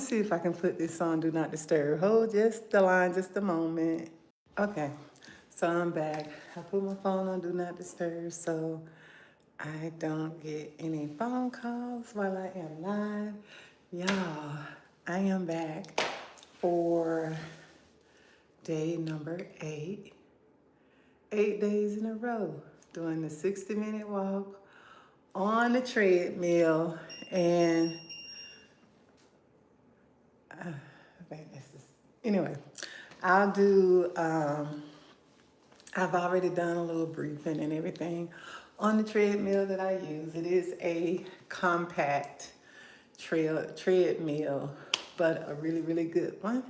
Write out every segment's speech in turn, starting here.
see if I can put this on Do Not Disturb. Hold just the line just a moment. Okay, so I'm back. I put my phone on Do Not Disturb so I don't get any phone calls while I am live. Y'all, I am back for day number 8. 8 days in a row doing the 60-minute walk on the treadmill. And I think this is, anyway, I'll do, I've already done a little briefing and everything on the treadmill that I use. It is a compact treadmill, but a really, really good one.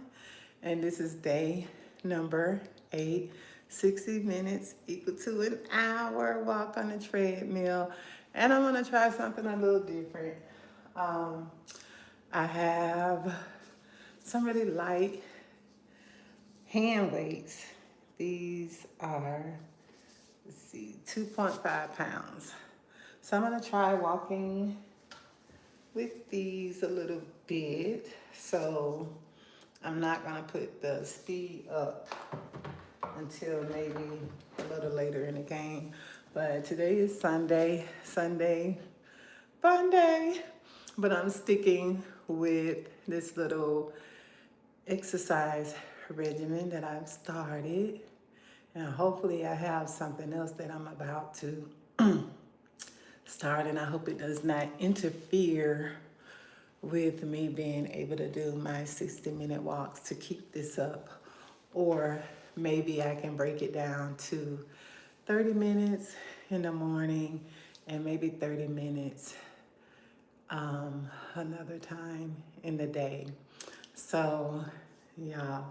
And this is day number 8. 60 minutes equal to an hour walk on the treadmill. And I'm gonna try something a little different. I have some really light hand weights. These are, let's see, 2.5 pounds. So I'm gonna try walking with these a little bit. So I'm not gonna put the speed up until maybe a little later in the game. But today is Sunday, fun day. But I'm sticking with this little exercise regimen that I've started. And hopefully I have something else that I'm about to start, and I hope it does not interfere with me being able to do my 60-minute walks to keep this up. Or maybe I can break it down to 30 minutes in the morning and maybe 30 minutes another time in the day. So, y'all,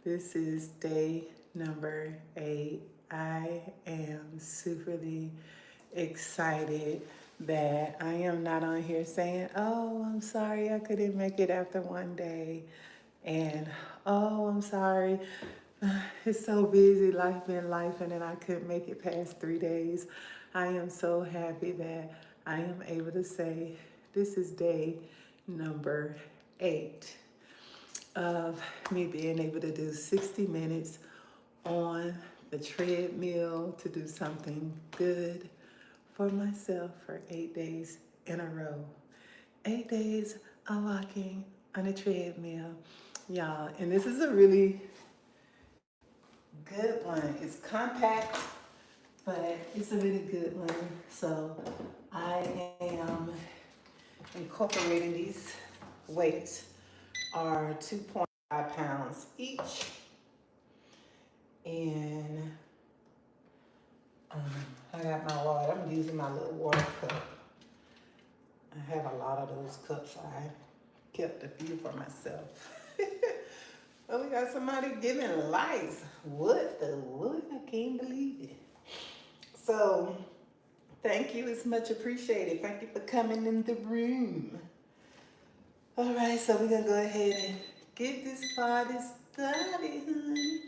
this is day number 8. I am superly excited that I am not on here saying, oh, I'm sorry I couldn't make it after one day. And, oh, I'm sorry, it's so busy, life been life, and then I couldn't make it past 3 days. I am so happy that I am able to say this is day number 8 of me being able to do 60 minutes on the treadmill to do something good for myself for 8 days in a row. 8 days of walking on a treadmill, y'all. And this is a really good one. It's compact, but it's a really good one. So I am incorporating these weights are 2.5 pounds each. And I got my water. I'm using my little water cup. I have a lot of those cups. I kept a few for myself. Oh, we got somebody giving likes. What the what? I can't believe it. So, thank you. It's much appreciated. Thank you for coming in the room. All right, so we're going to go ahead and get this party started, honey.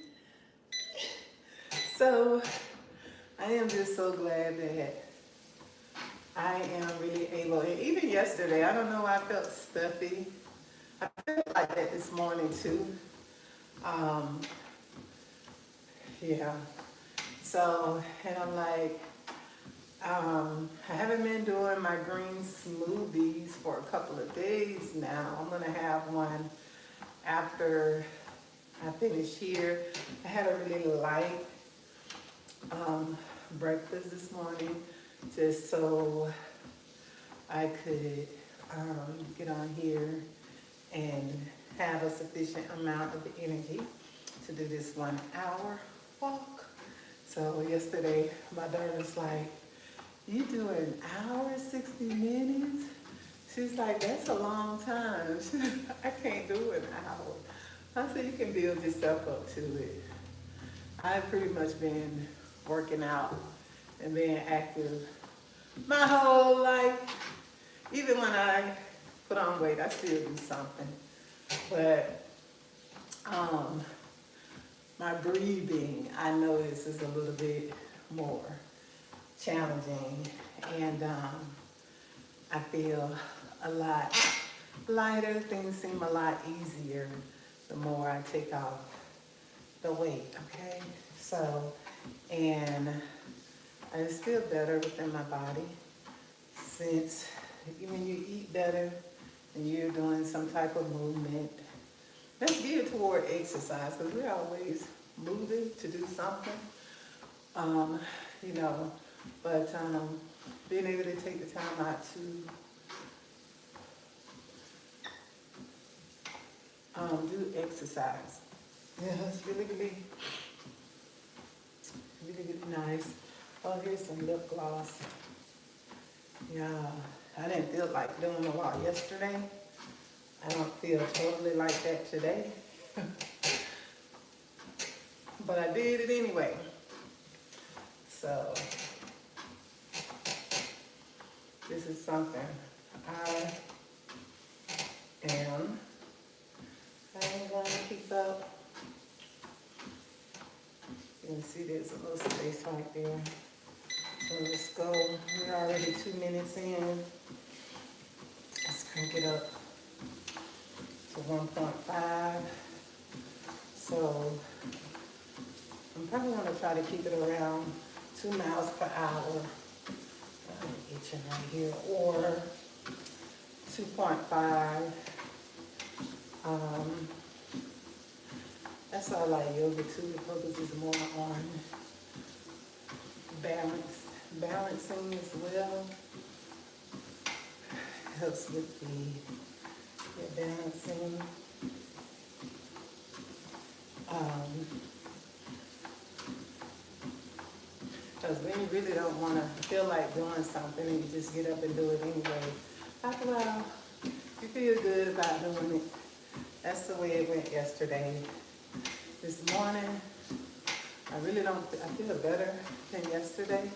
So, I am just so glad that I am really able, and even yesterday, I don't know why I felt stuffy. I felt like that this morning too. Yeah. So, and I'm like, I haven't been doing my green smoothies for a couple of days now. I'm gonna have one after I finish here. I had a really light breakfast this morning just so I could get on here and have a sufficient amount of energy to do this 1 hour walk. So yesterday my daughter's like, you do an hour, 60 minutes? She's like, that's a long time. I can't do an hour. I said, you can build yourself up to it. I've pretty much been working out and being active my whole life. Even when I put on weight, I still do something. But my breathing, I notice, is a little bit more challenging. And I feel a lot lighter. Things seem a lot easier the more I take off the weight, okay? So, and I just feel better within my body since when you eat better and you're doing some type of movement, that's geared toward exercise because we're always moving to do something, um, you know, but being able to take the time out to do exercise. Yeah, it's really, really, really, really nice. Oh, here's some lip gloss. Yeah, I didn't feel like doing a lot yesterday. I don't feel totally like that today. But I did it anyway. So, this is something I am going to keep up. You can see there's a little space right there. So let's go. We're already 2 minutes in. Let's crank it up to 1.5. So I'm probably going to try to keep it around 2 miles per hour. I'm itching right here. Or 2.5. That's why I like yoga too. The focus is more on balancing as well. Helps with the balancing. Because when you really don't want to feel like doing something and you just get up and do it anyway, after a while, you feel good about doing it. That's the way it went yesterday. This morning, I really don't, I feel better than yesterday.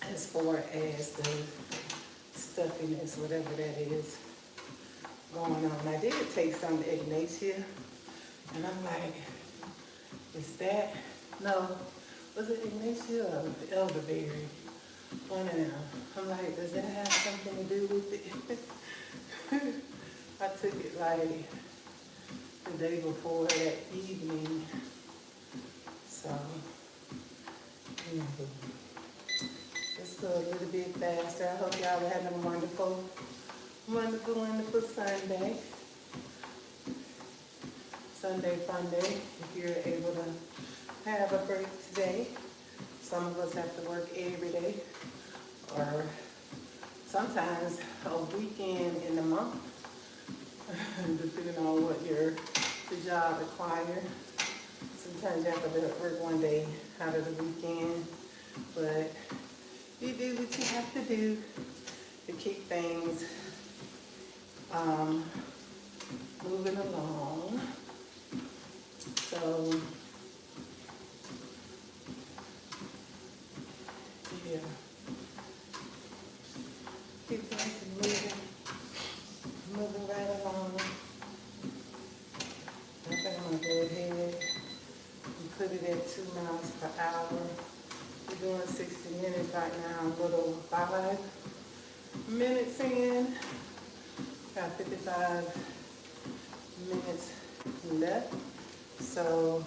As far as the stuffiness, whatever that is going on. I did take some Ignatia, and I'm like, is that, no, was it Ignatia or elderberry? One of them. I'm like, does that have something to do with it? I took it like the day before that evening. So, let's go a little bit faster. I hope y'all are having a wonderful, wonderful, wonderful Sunday. Sunday fun day, if you're able to have a break today. Some of us have to work every day, or sometimes a weekend in the month, depending on what your job requires. Sometimes you have to work one day out of the weekend, but you do what you have to do to keep things moving along. So, yeah, keep things moving right along. I think I'm gonna go ahead and put it at 2 miles per hour. We're doing 60 minutes right now. A little 5 minutes in. Got 55 minutes left. So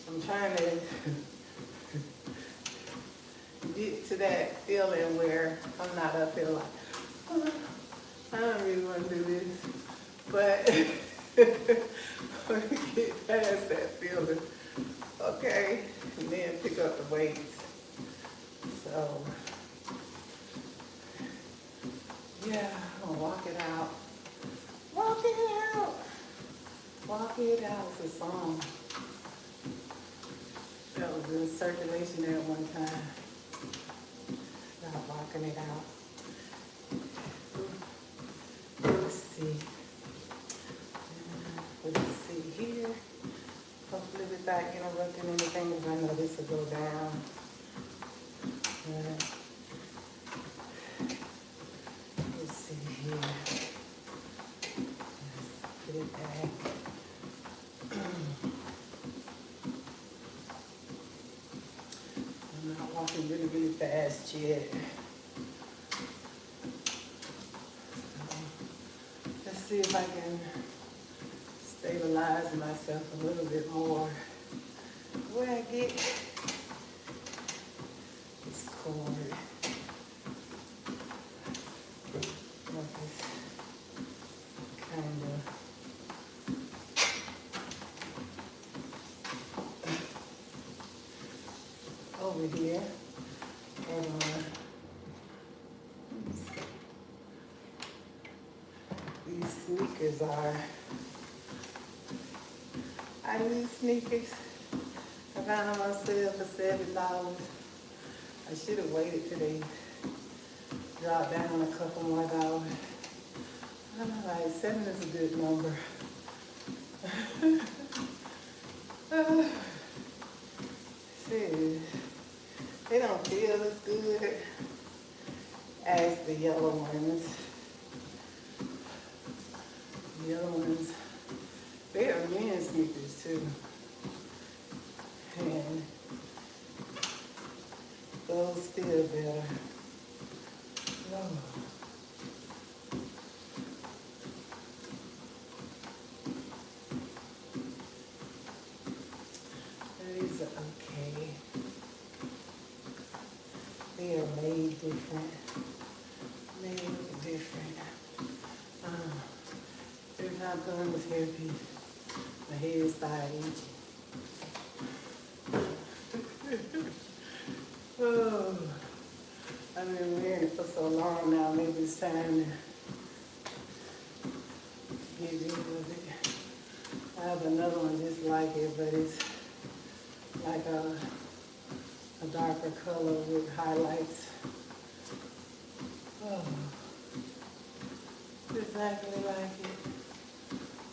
I'm trying to get to that feeling where I'm not up here like, oh, I don't really want to do this. But get past that feeling. Okay. And then pick up the weights. So yeah, I'm gonna walk it out. Walk it out. Walk it out is a song that was in circulation at one time. About walking it out. Let's see. Let's see here. Hopefully without interrupting anything, because I know this will go down. Let's see here. Let's put it back. I'm not walking really, really fast yet. Let's see if I can stabilize myself a little bit more. Where I get this cord. Kind of over here. And these sneakers are, I need sneakers. I found them on sale for $7. I should have waited till they dropped down a couple more dollars. I'm like, 7 is a good number. See, they don't feel as good as the yellow ones. The yellow ones, they are men's sneakers too. And those feel better. Oh. These are okay. They are made different. Made different. Every time I put on this hairpiece, my head starts itching. Oh, I've been wearing it for so long now, maybe it's time to get rid of it. I have another one just like it, but it's like a darker color with highlights. Oh, exactly like it.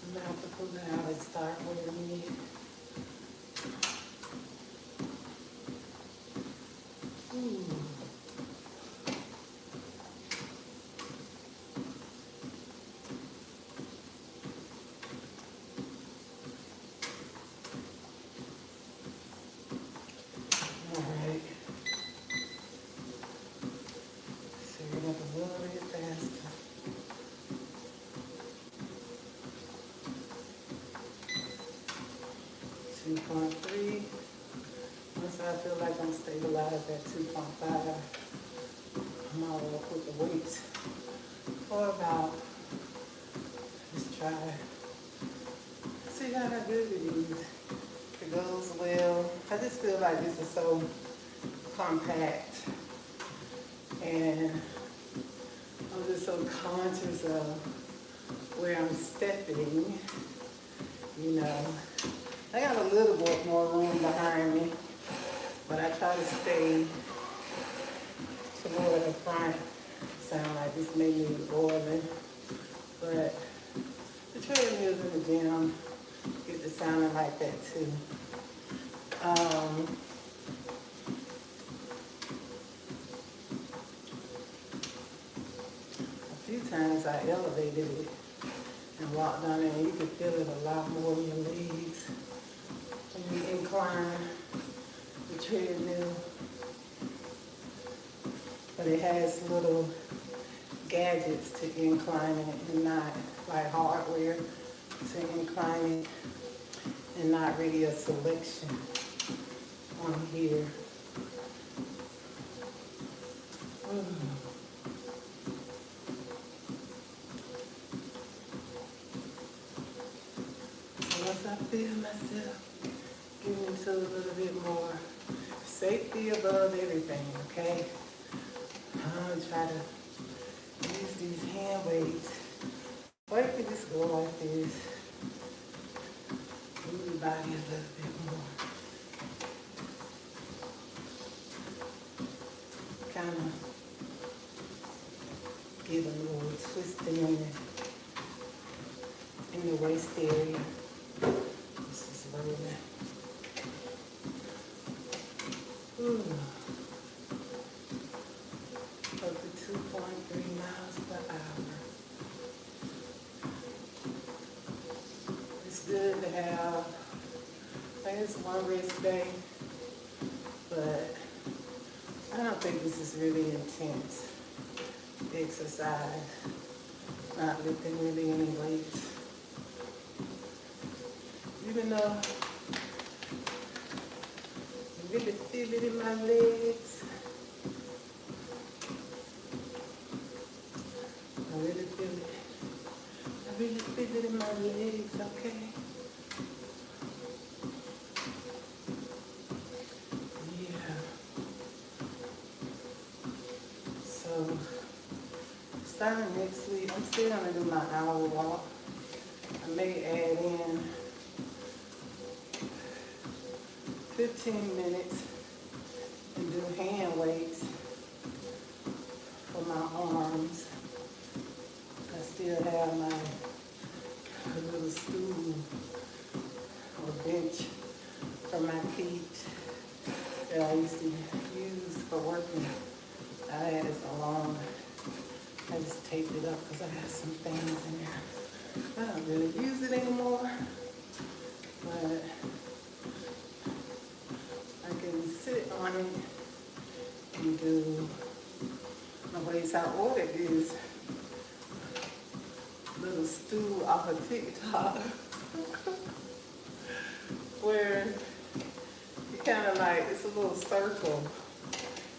I'm gonna have to pull it out and start wearing it. Ooh. All right. So we're going to a little bit faster. Two 2.3. Once I feel like I'm stabilized at 2.5, I'm all up with the weights for about, just try, see how good it is. It goes well. I just feel like this is so compact, and I'm just so conscious of where I'm stepping, you know. I got a little bit more room behind me, but I try to stay toward the front. Sound like this may need oiling, but the treadmills in the gym get to sounding like that too. A few times I elevated it and walked down there, and you can feel it a lot more in your legs when you incline the treadmill. But it has little gadgets to incline it, and not like hardware to incline it, and not really a selection on here. So once I feel myself getting into a little bit more safety above everything, okay? I'm gonna try to use these hand weights. Or you can just go like this. Move your body a little bit more. Kind of give a little twisting in the waist area. This is rolling. Ooh. Up to 2.3 miles per hour. It's good to have, I guess, one rest day, but I don't think this is really intense exercise. Not lifting really any weights. Even though I really feel it in my legs. I really feel it. I really feel it in my legs, okay? Yeah. So, starting next week, I'm still gonna do my hour walk. I may add in 15 minutes and do hand weights for my arms. I still have my little stool or bench for my feet that I used to use for working. I had it so long, I just taped it up because I got some things in there. I don't really use it anymore, but I can sit on it and do my ways. I ordered this little stool off of TikTok where you kind of like, it's a little circle.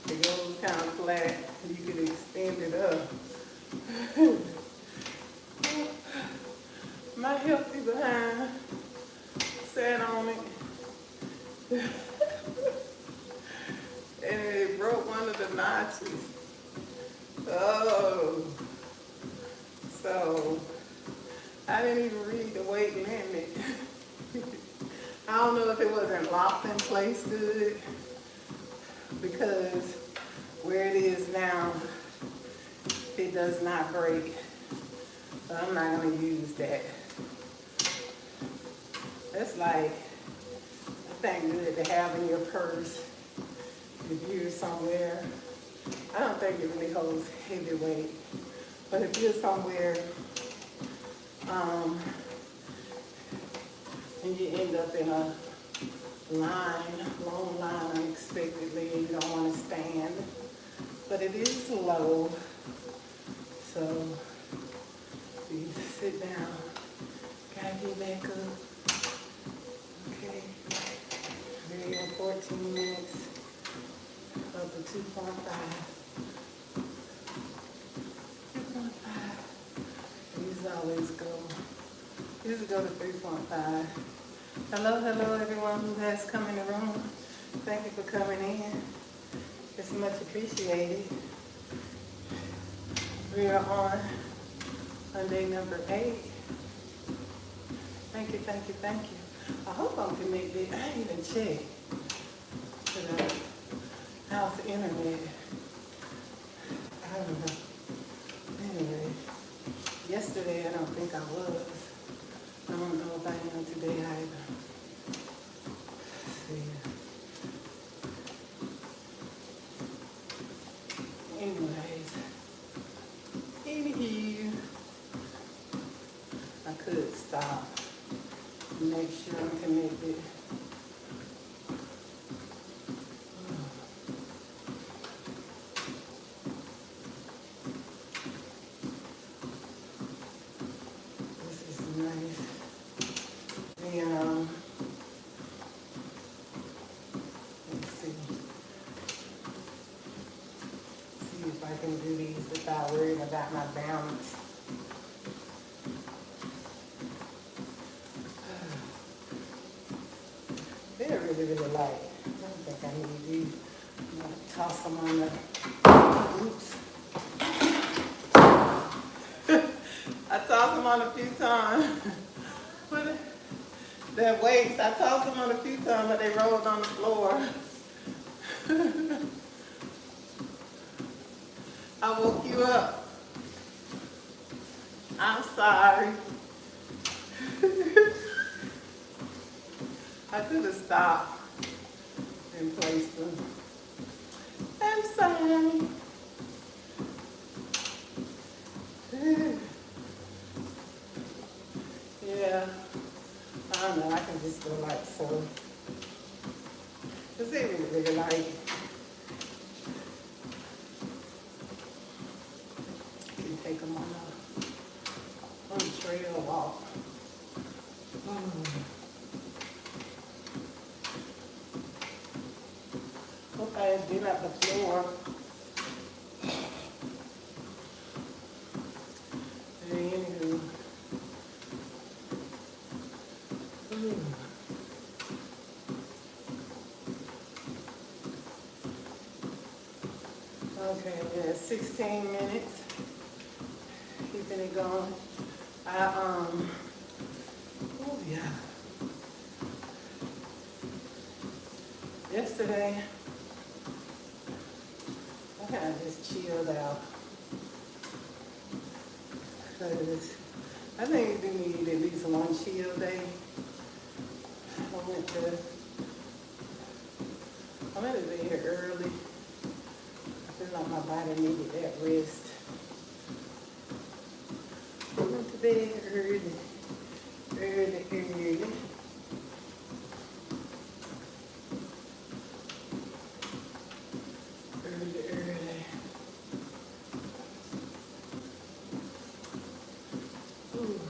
It goes kind of flat and you can extend it up. My healthy behind sat on it and it broke one of the notches. Oh, so I didn't even read the weight limit. I don't know if it wasn't locked in place good, because where it is now, it does not break. So I'm not going to use that. That's like, I think good to have in your purse if you're somewhere. I don't think it really holds heavy weight, but if you're somewhere and you end up in a long line unexpectedly and you don't want to stand, but it is low, so you sit down, gotta get back up. Okay, there you go, 14 minutes of the 2.5. 2.5. These always go. These go to 3.5. Hello everyone who has come in the room. Thank you for coming in. It's much appreciated. We are on day number 8. Thank you. I hope I'm connected. I didn't even check to the house internet. I don't know. Anyway, yesterday I don't think I was. I don't know if I am today either. See. Anyways, anywho, I could stop and make sure I'm connected. This is nice. Let's see if I can do these without worrying about my balance. They're really light. I don't think I need these. I'm gonna toss them on the, oops. I tossed them on a few times. That weights, I tossed them on a few times, but they rolled on the floor. I woke you up. I'm sorry. I could have stopped and placed them. I'm sorry. Yeah. I don't know, I can just go like so. Because they really like, and take them on a trail walk. Hope I did not the floor. Anywho. Okay, yeah, 16 minutes. Keeping it going. Oh yeah. Yesterday, I kind of just chilled out. Cause I think you do need at least one chill day. I went to bed early. I feel like my body needed that rest. I went to bed early. Ooh,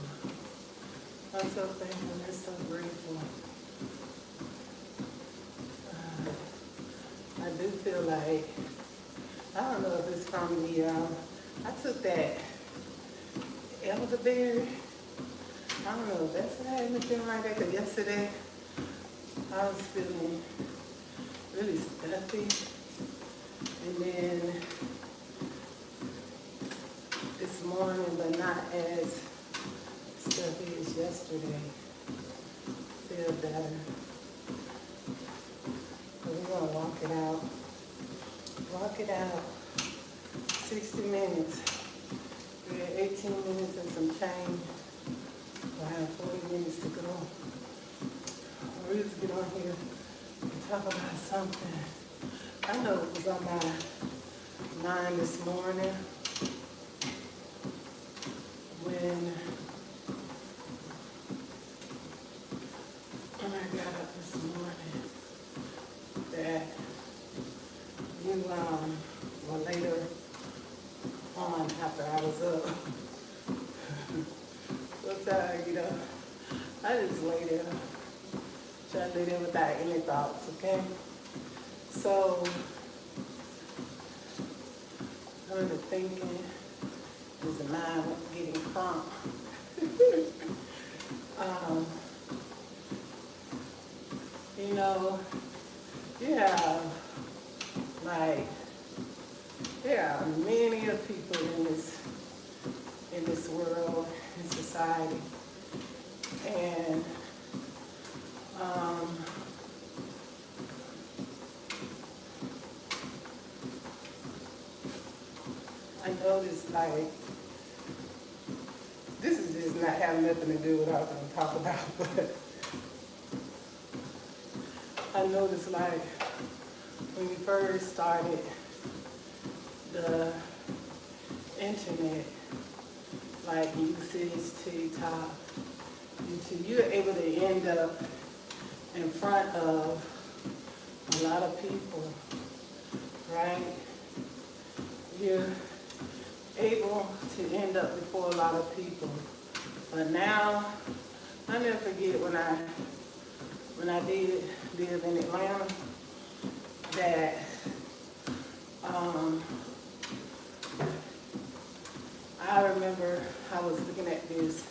I'm so thankful and so grateful. I do feel like, I don't know if it's from the, I took that elderberry. I don't know if that's what had me feeling like that, because yesterday I was feeling really stuffy. And then this morning, but not as stuffy as yesterday. Feel better. But we're gonna walk it out. Walk it out. 60 minutes. We had 18 minutes and some change. I have 40 minutes to go. We're going to get on here and talk about something. I know it was on my mind this morning when I got up this morning that you well, later on after I was up. So tired, you know. I just lay there. Try to lay there without any thoughts, okay? So I was thinking, is the mind getting crunk? You know, you have like there are many of people in this world, in society, and I noticed like this is just not having nothing to do with what I was going to talk about, but I noticed like when we first started the internet, like usage, TikTok, YouTube, you're able to end up in front of a lot of people, right? You're able to end up before a lot of people. But now, I never forget when I did live in Atlanta, that I remember I was looking at this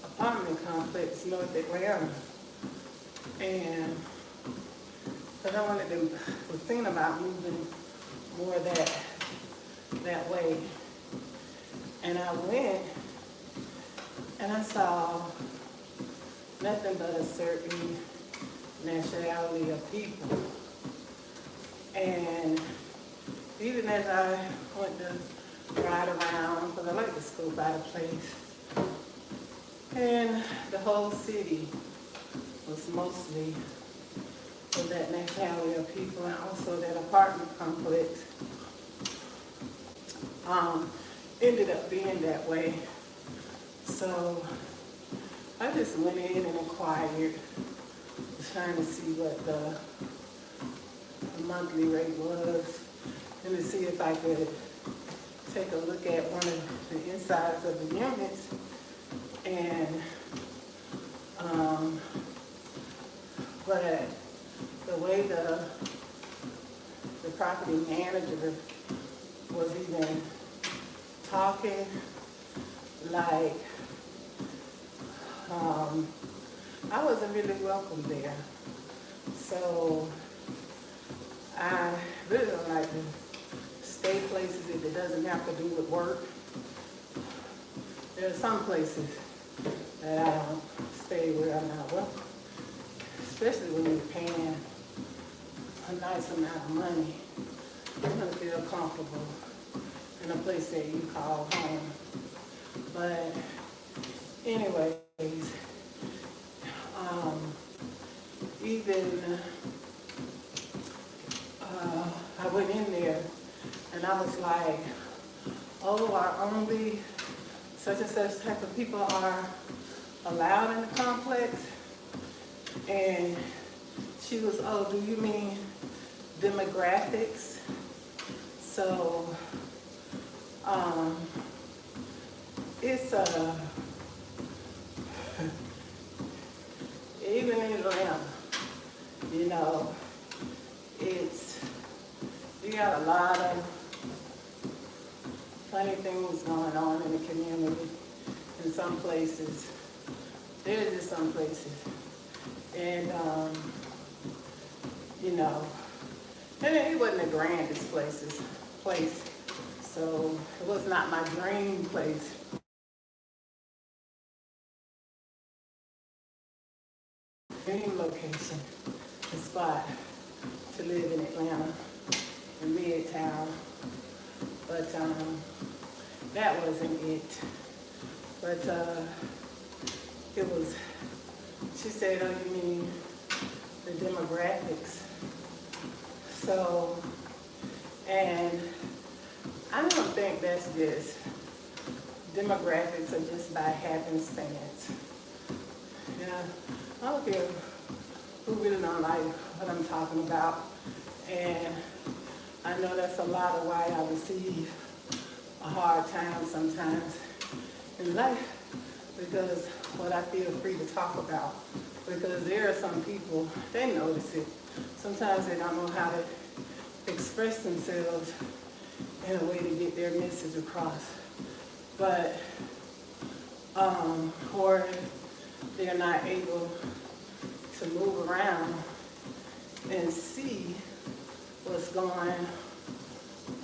apartment complex North Atlanta, and because I was thinking about moving more that way, and I went and I saw nothing but a certain nationality of people, and even as I went to ride around, because I like to scope out a place, and the whole city was mostly of that nationality of people, and also that apartment complex ended up being that way. So I just went in and inquired, trying to see what the monthly rate was, and to see if I could take a look at one of the insides of the units, and but the way the property manager was even talking, like I wasn't really welcome there. So I really don't like to stay places if it doesn't have to do with work. There are some places that I don't stay where I'm not welcome, especially when you're paying a nice amount of money. You're gonna feel comfortable in a place that you call home. But anyways, even I went in there and I was like, oh, are only such and such type of people are allowed in the complex? And she was, oh, do you mean demographics? So it's even in Atlanta, you know, you got a lot of funny things going on in the community. In some places, there's just some places, and you know, and it wasn't the grandest place, so it was not my dream place. Dream location, the spot to live in Atlanta, in Midtown, but that wasn't it. But it was, she said, oh, you mean the demographics? So, and I don't think that's just, demographics are just by happenstance. Yeah, I don't care who really don't like what I'm talking about. And I know that's a lot of why I receive a hard time sometimes in life, because what I feel free to talk about. Because there are some people, they notice it. Sometimes they don't know how to express themselves in a way to get their message across. But, or they're not able to move around and see what's going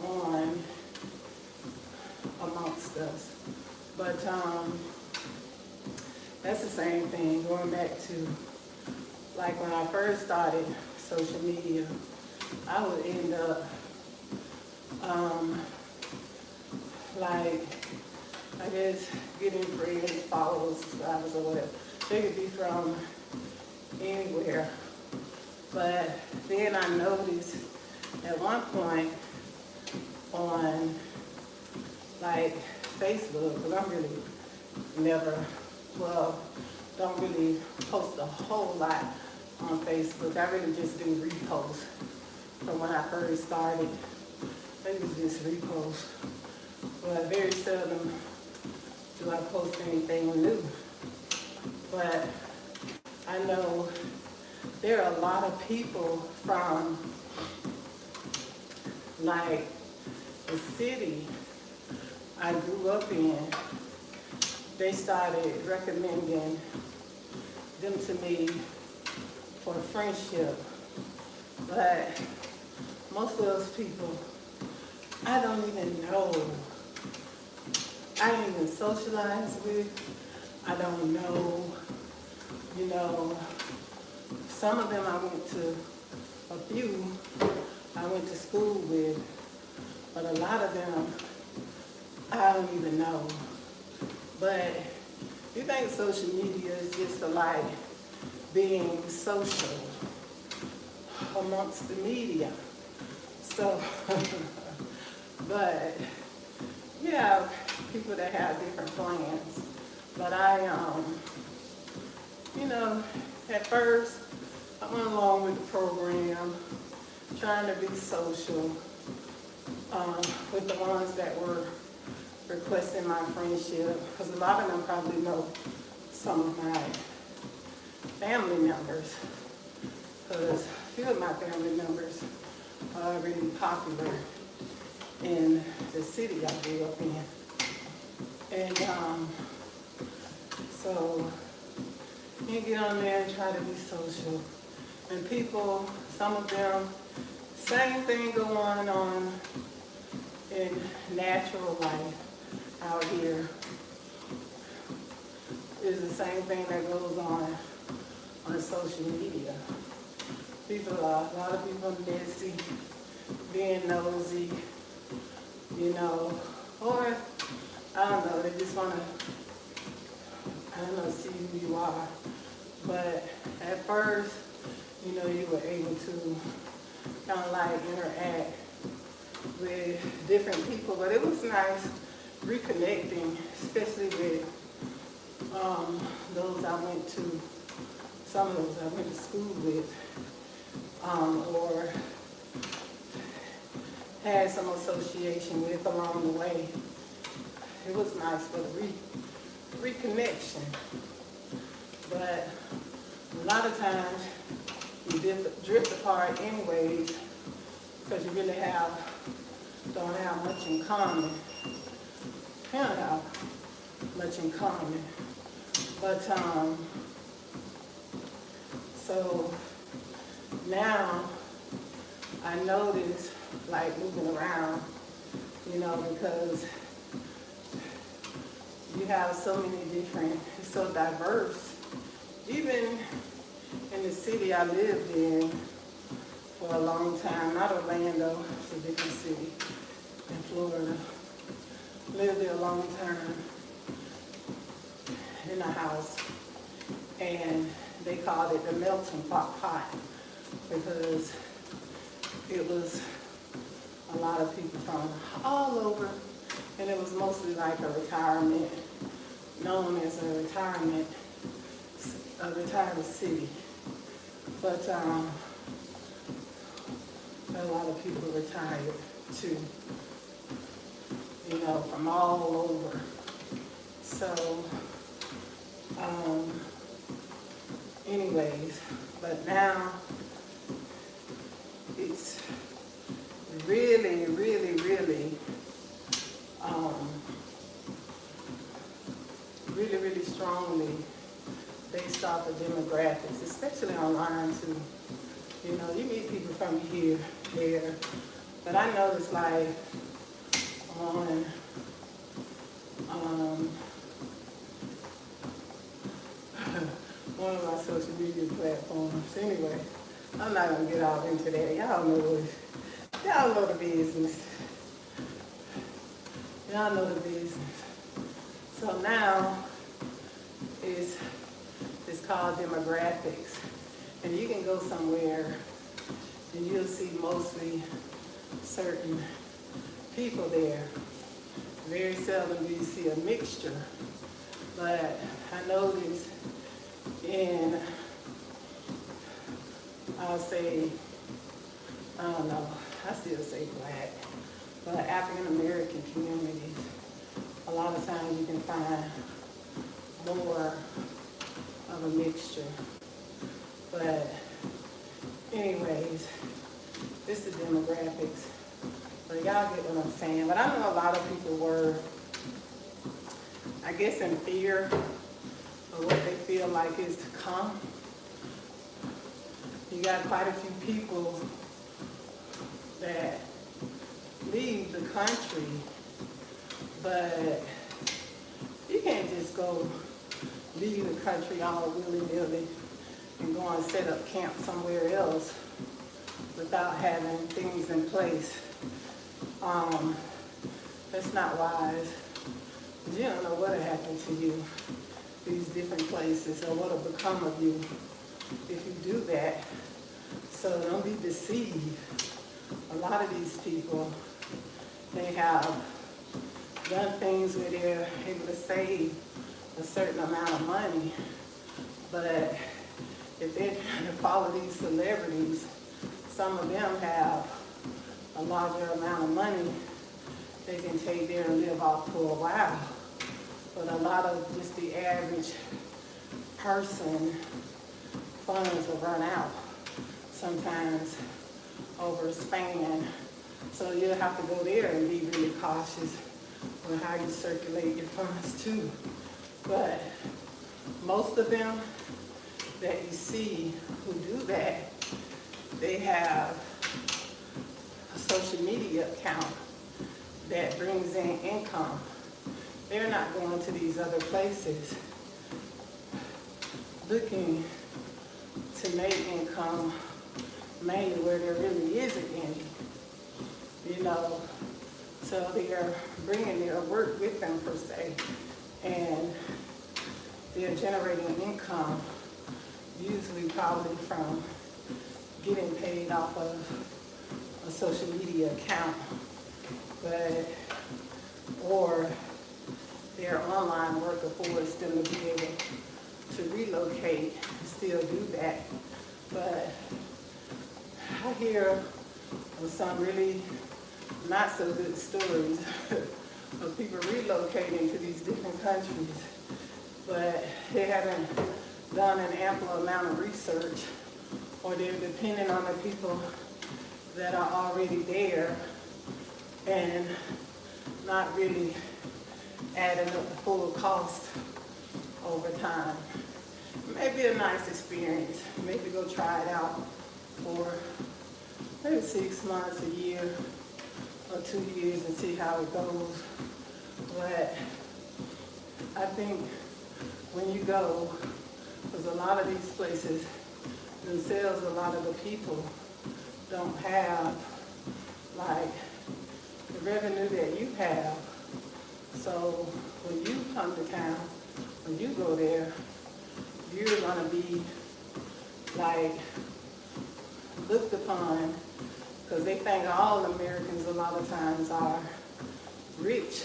on amongst us. But that's the same thing, going back to, like when I first started social media, I would end up, like, I guess, getting friends, followers, subscribers, or whatever. They could be from anywhere. But then I noticed at one point on, like, Facebook, because I'm really never, well, don't really post a whole lot on Facebook. I really just do reposts from when I first started. I think it's just reposts. But very seldom do I post anything new. But I know there are a lot of people from, like, the city I grew up in. They started recommending them to me for friendship. But most of those people, I don't even know. I didn't even socialize with. I don't know, you know. Some of them I went to, a few I went to school with, but a lot of them I don't even know. But you think social media is just like being social amongst the media. So, but you have people that have different plans. But I, you know, at first I went along with the program, trying to be social. with the ones that were requesting my friendship, because a lot of them probably know some of my family members, because a few of my family members are already popular in the city I grew up in. And so you get on there and try to be social. And people, some of them, same thing going on in natural life out here is the same thing that goes on social media. A lot of people messy, being nosy, you know, or I don't know, they just want to, see who you are. But at first, you know, you were able to kind of like interact with different people, but it was nice reconnecting, especially with those I went to, some of those I went to school with, or had some association with along the way. It was nice for the reconnection, but a lot of times you drift apart anyways because you really don't have much in common. Can't have much in common, but so now I notice like moving around, you know, because you have so many different, it's so diverse. Even in the city I lived in for a long time, not Orlando, it's a different city in Florida. Lived there a long time in a house, and they called it the melting pot because it was a lot of people from all over, and it was mostly like a retirement, known as a retirement city. But a lot of people retired too, you know, from all over. So, anyways, but now it's really, really, really, really strongly based off of demographics, especially online too. You know, you meet people from here, there, but I notice like on one of my social media platforms. Anyway, I'm not gonna get all into that. Y'all know the business. Y'all know the business. So now it's called demographics. And you can go somewhere and you'll see mostly certain people there. Very seldom do you see a mixture. But I noticed in, I'll say, I don't know, I still say black, but African American communities, a lot of times you can find more of a mixture. But anyways, this is demographics. But y'all get what I'm saying. But I know a lot of people were, I guess, in fear of what they feel like is to come. You got quite a few people that leave the country, but you can't just go leave the country all willy-nilly and go and set up camp somewhere else without having things in place. That's not wise. You don't know what'll happen to you, these different places, or what'll become of you if you do that. So don't be deceived. A lot of these people, they have done things where they're able to save a certain amount of money, but if they're trying to follow these celebrities, some of them have a larger amount of money they can take there and live off for a while. But a lot of just the average person, funds will run out sometimes over a span. So you'll have to go there and be really cautious with how you circulate your funds too. But most of them that you see who do that, they have a social media account that brings in income. They're not going to these other places looking to make income mainly where there really isn't any, you know. So they're bringing their work with them per se, and they're generating income, usually probably from getting paid off of a social media account, or their online work affords them to be able to relocate and still do that. But I hear of some really not so good stories of people relocating to these different countries, but they haven't done an ample amount of research, or they're dependent on the people that are already there and not really adding up the full cost over time. Maybe a nice experience. Maybe go try it out for maybe 6 months, a year, or 2 years and see how it goes. But I think when you go, because a lot of these places themselves, a lot of the people don't have like the revenue that you have. So when you come to town, when you go there, you're gonna be like looked upon, because they think all Americans a lot of times are rich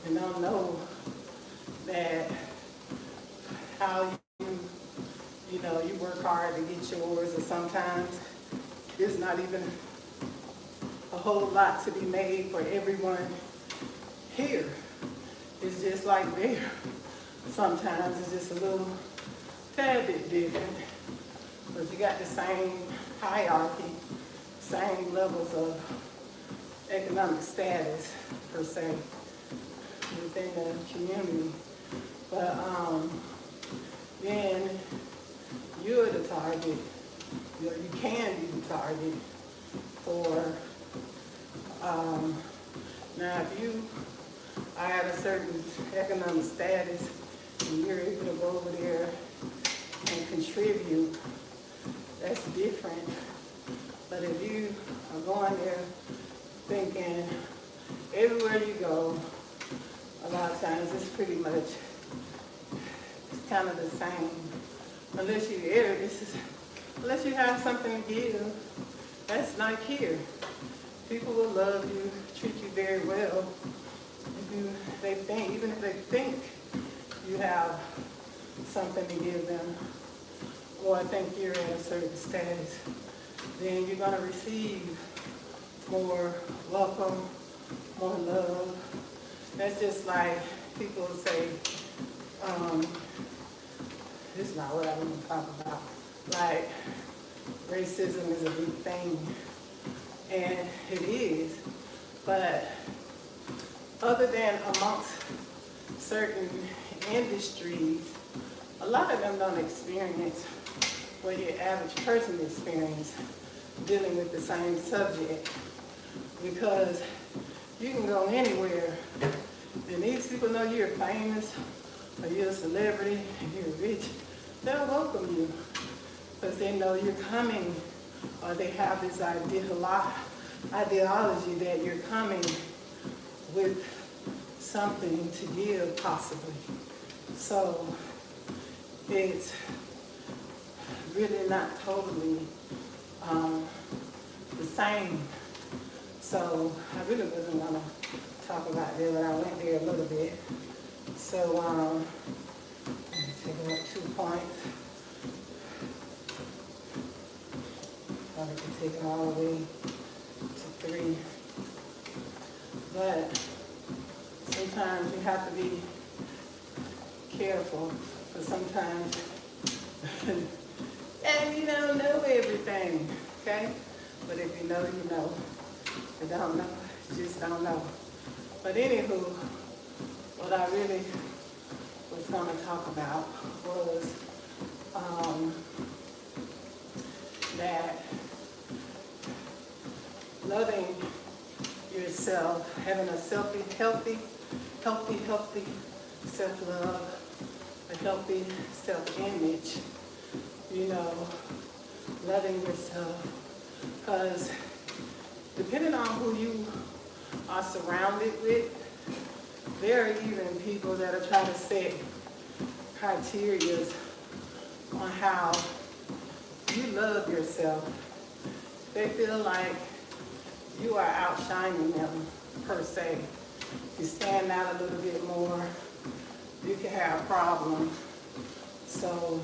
and don't know that how you know, you work hard to get yours, or sometimes there's not even a whole lot to be made for everyone here. It's just like there. Sometimes it's just a little tad bit different, but you got the same hierarchy, same levels of economic status per se within the community. But then you're the target. You can be the target for now if you are at a certain economic status and you're able to go over there and contribute, that's different. But if you are going there thinking everywhere you go, a lot of times it's pretty much, it's kind of the same. Unless you have something to give, that's not here. People will love you, treat you very well. Even if they think you have something to give them, or think you're in a certain status, then you're going to receive more welcome, more love. That's just like people say, this is not what I want to talk about. Like, racism is a big thing, and it is, but other than amongst certain industries, a lot of them don't experience what your average person experiences dealing with the same subject, because you can go anywhere and these people know you're famous or you're a celebrity and you're rich. They'll welcome you because they know you're coming, or they have this ideology that you're coming with something to give, possibly. So it's really not totally the same. So I really wasn't going to talk about that, but I went there a little bit. So let me take about 2 points. I can take it all the way to 3. But sometimes you have to be careful, because sometimes and you don't know everything, okay? But if you know, you know. If you don't know, you just don't know. But anywho, what I really was going to talk about was that loving yourself, having a healthy self-love, a healthy self-image, you know, loving yourself. Because depending on who you are surrounded with, there are even people that are trying to set criteria on how you love yourself. They feel like you are outshining them, per se. You stand out a little bit more, you can have problems. So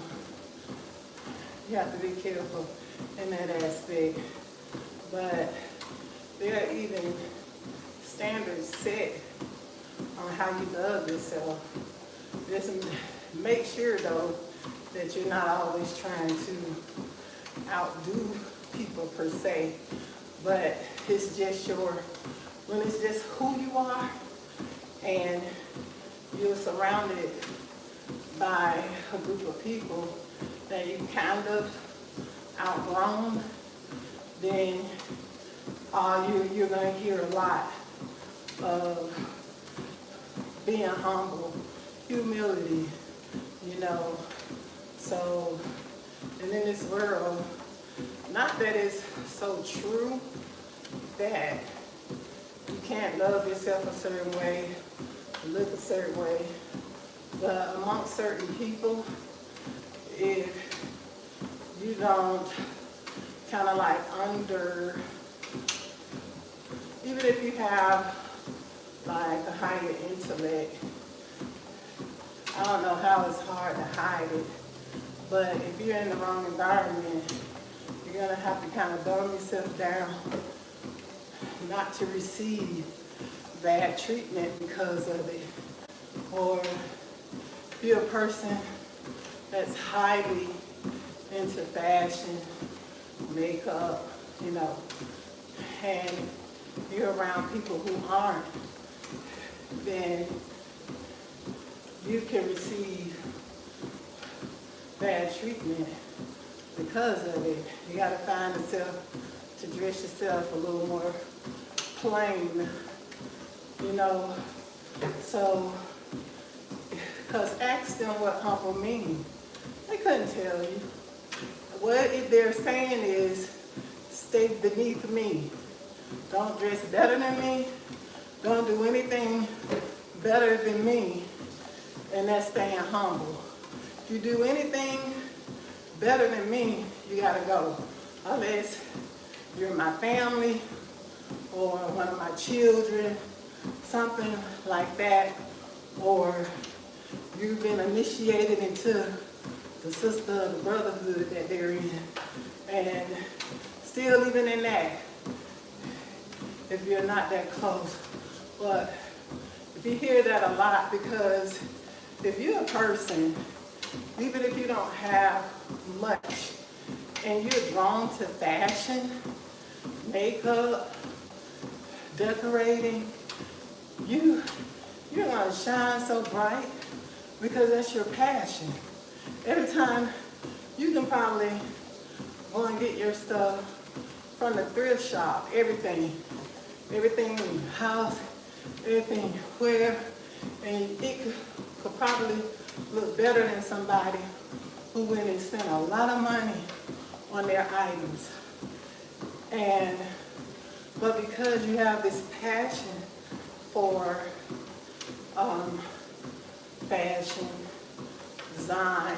you have to be careful in that aspect. But there are even standards set on how you love yourself. Just make sure, though, that you're not always trying to outdo people per se, but it's just when it's just who you are and you're surrounded by a group of people that you kind of outgrown, then you're going to hear a lot of being humble, humility, you know. So, and in this world, not that it's so true that you can't love yourself a certain way, look a certain way, but amongst certain people, if you don't kind of like even if you have like a higher intellect, I don't know how it's hard to hide it, but if you're in the wrong environment, you're going to have to kind of dumb yourself down not to receive bad treatment because of it. Or if you're a person that's highly into fashion, makeup, you know, and you're around people who aren't, then you can receive bad treatment because of it. You got to find yourself to dress yourself a little more plain, you know. So, because ask them what humble means. They couldn't tell you. What they're saying is, stay beneath me. Don't dress better than me. Don't do anything better than me. And that's staying humble. If you do anything better than me, you gotta go. Unless you're my family or one of my children, something like that, or you've been initiated into the sister or the brotherhood that they're in. And still even in that, if you're not that close. But if you hear that a lot, because if you're a person, even if you don't have much, and you're drawn to fashion, makeup, decorating, you're gonna shine so bright because that's your passion. Every time you can probably go and get your stuff from the thrift shop, everything in your house, everything you wear, and it could probably look better than somebody who went and spent a lot of money on their items. But because you have this passion for fashion, design,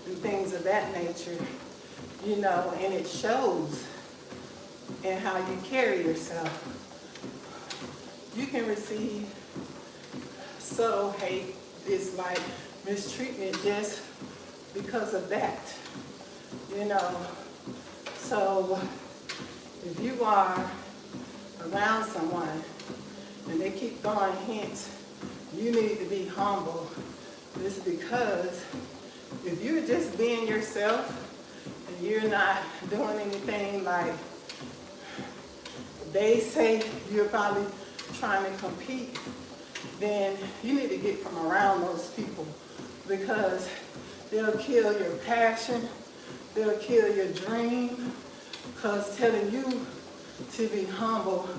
and things of that nature, you know, and it shows in how you carry yourself. You can receive subtle hate, it's like mistreatment just because of that, you know. So if you are around someone and they keep throwing hints, you need to be humble. It's because if you're just being yourself and you're not doing anything like they say you're probably trying to compete, then you need to get from around those people, because they'll kill your passion, they'll kill your dream, because telling you to be humble,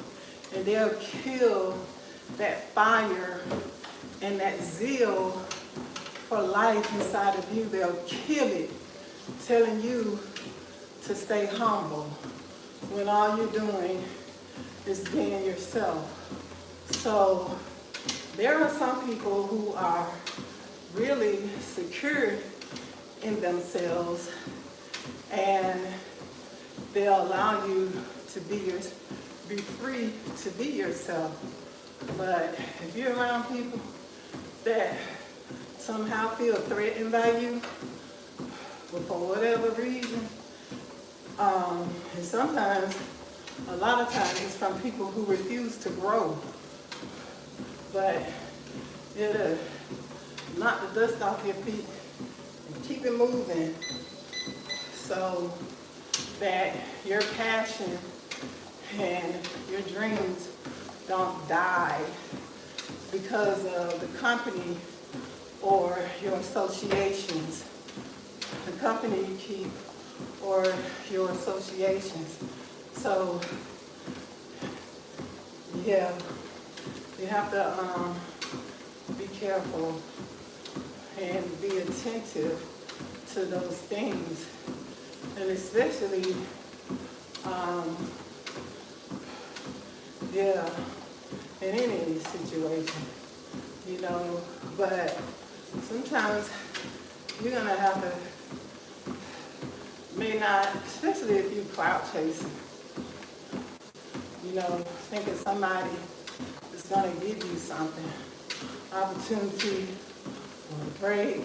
and they'll kill that fire and that zeal for life inside of you. They'll kill it, telling you to stay humble, when all you're doing is being yourself. So there are some people who are really secure in themselves, and they'll allow you to be free to be yourself. But if you're around people that somehow feel threatened by you, but for whatever reason, and sometimes, a lot of times, it's from people who refuse to grow. But it'll knock the dust off your feet and keep it moving, so that your passion and your dreams don't die because of the company or your associations, the company you keep or your associations. So yeah, you have to be careful and be attentive to those things, and especially yeah, in any situation, you know. But sometimes you're gonna have to, may not, especially if you clout chasing, you know, thinking somebody is gonna give you something, opportunity or a break.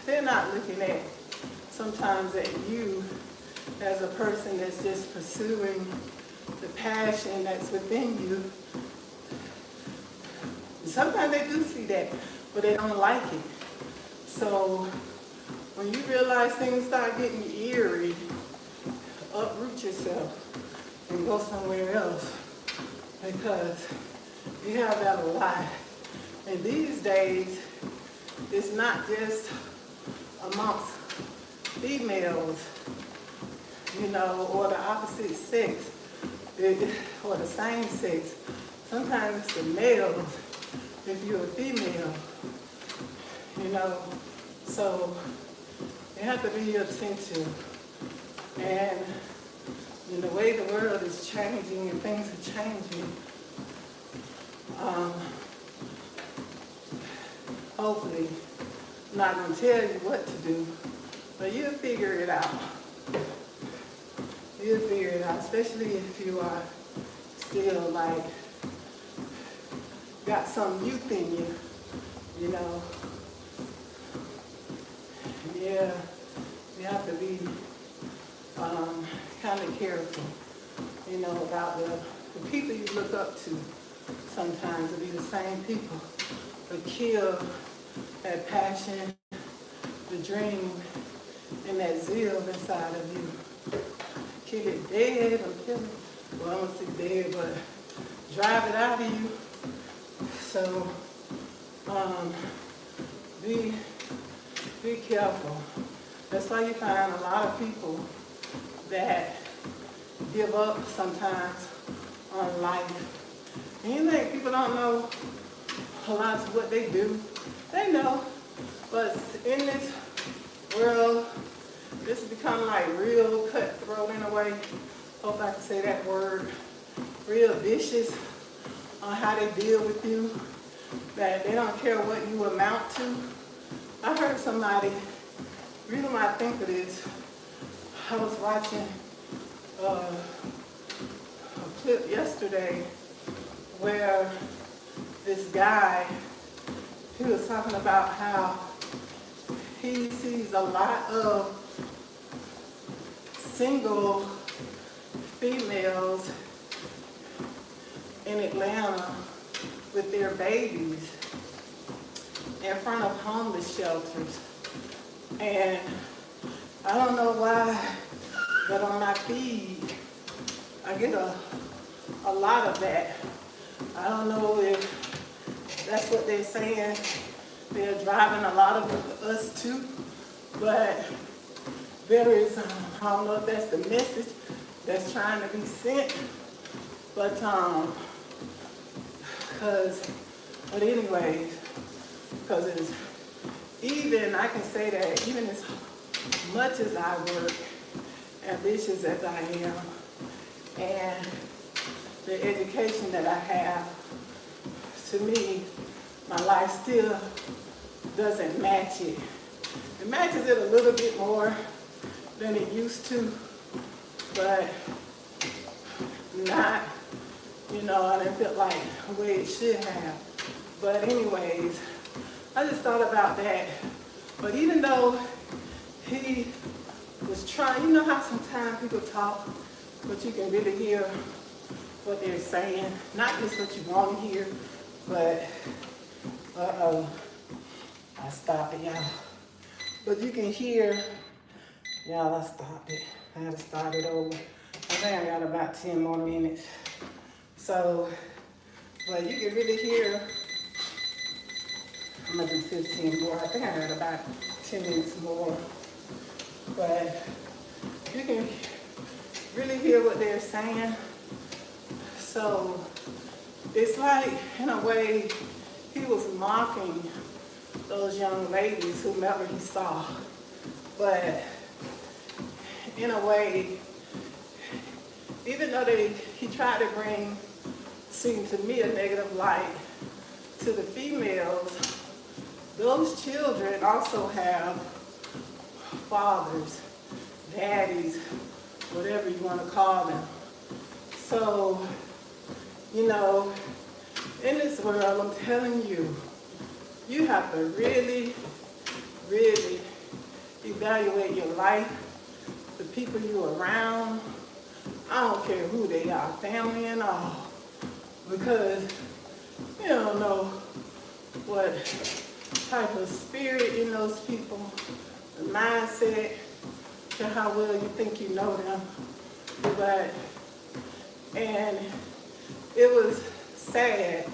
They're not looking at sometimes at you as a person that's just pursuing the passion that's within you. Sometimes they do see that, but they don't like it. So when you realize things start getting eerie, uproot yourself and go somewhere else, because you have that a lot. And these days, it's not just amongst females, you know, or the opposite sex, or the same sex. Sometimes it's the males, if you're a female, you know. So you have to be attentive. And in the way the world is changing and things are changing, hopefully, I'm not going to tell you what to do, but you'll figure it out. You'll figure it out, especially if you are still like, got some youth in you, you know. Yeah, you have to be kind of careful, you know, about the people you look up to. Sometimes it'll be the same people that kill that passion, the dream, and that zeal inside of you. Kill it dead or kill it, well, I don't say dead, but drive it out of you. So be careful. That's why you find a lot of people that give up sometimes on life. And you think people don't know a lot of what they do. They know, but in this world, this has become like real cutthroat in a way. Hope I can say that word. Real vicious on how they deal with you, that they don't care what you amount to. I heard somebody, the reason why I think of this, I was watching a clip yesterday where this guy, he was talking about how he sees a lot of single females in Atlanta with their babies in front of homeless shelters. And I don't know why, but on my feed, I get a lot of that. I don't know if that's what they're saying. They're driving a lot of us to, but there is, I don't know if that's the message that's trying to be sent, but anyways, because it's even, I can say that even as much as I work, ambitious as I am, and the education that I have, to me, my life still doesn't match it. It matches it a little bit more than it used to, but not, I didn't feel like the way it should have. But anyways, I just thought about that. But even though he was trying, you know how sometimes people talk, but you can really hear what they're saying. Not just what you want to hear, but, I stopped it, y'all. But you can hear, y'all, I stopped it. I had to start it over. I think I got about 10 more minutes. So, but you can really hear, I'm gonna do 15 more. I think I got about 10 minutes more. But you can really hear what they're saying. So it's like, in a way, he was mocking those young ladies, whomever he saw. But in a way, even though he tried to bring, seemed to me, a negative light to the females, those children also have fathers, daddies, whatever you want to call them. So, in this world, I'm telling you, you have to really, really evaluate your life, the people you're around. I don't care who they are, family and all, because you don't know what type of spirit in those people, the mindset, to how well you think you know them. And it was sad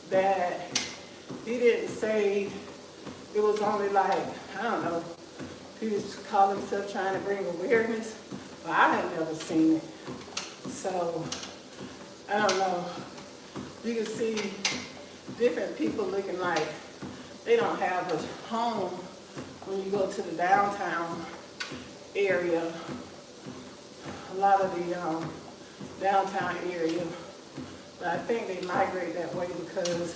that he didn't say it was only like, I don't know, people call themselves trying to bring awareness, but I had never seen it. So, I don't know. You can see different people looking like they don't have a home when you go to the downtown area. A lot of the downtown area. But I think they migrate that way because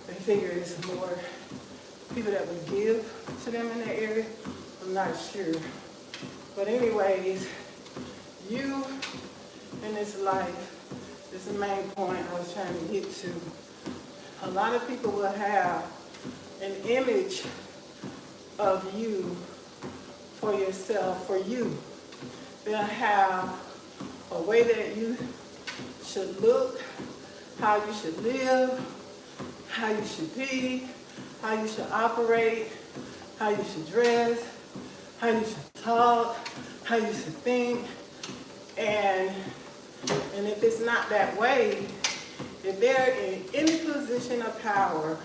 they figure it's more people that would give to them in that area. I'm not sure. But anyways, you in this life, this is the main point I was trying to get to. A lot of people will have an image of you for yourself, for you. They'll have a way that you should look, how you should live, how you should be, how you should operate, how you should dress, how you should talk, how you should think. And if it's not that way, if they're in any position of power,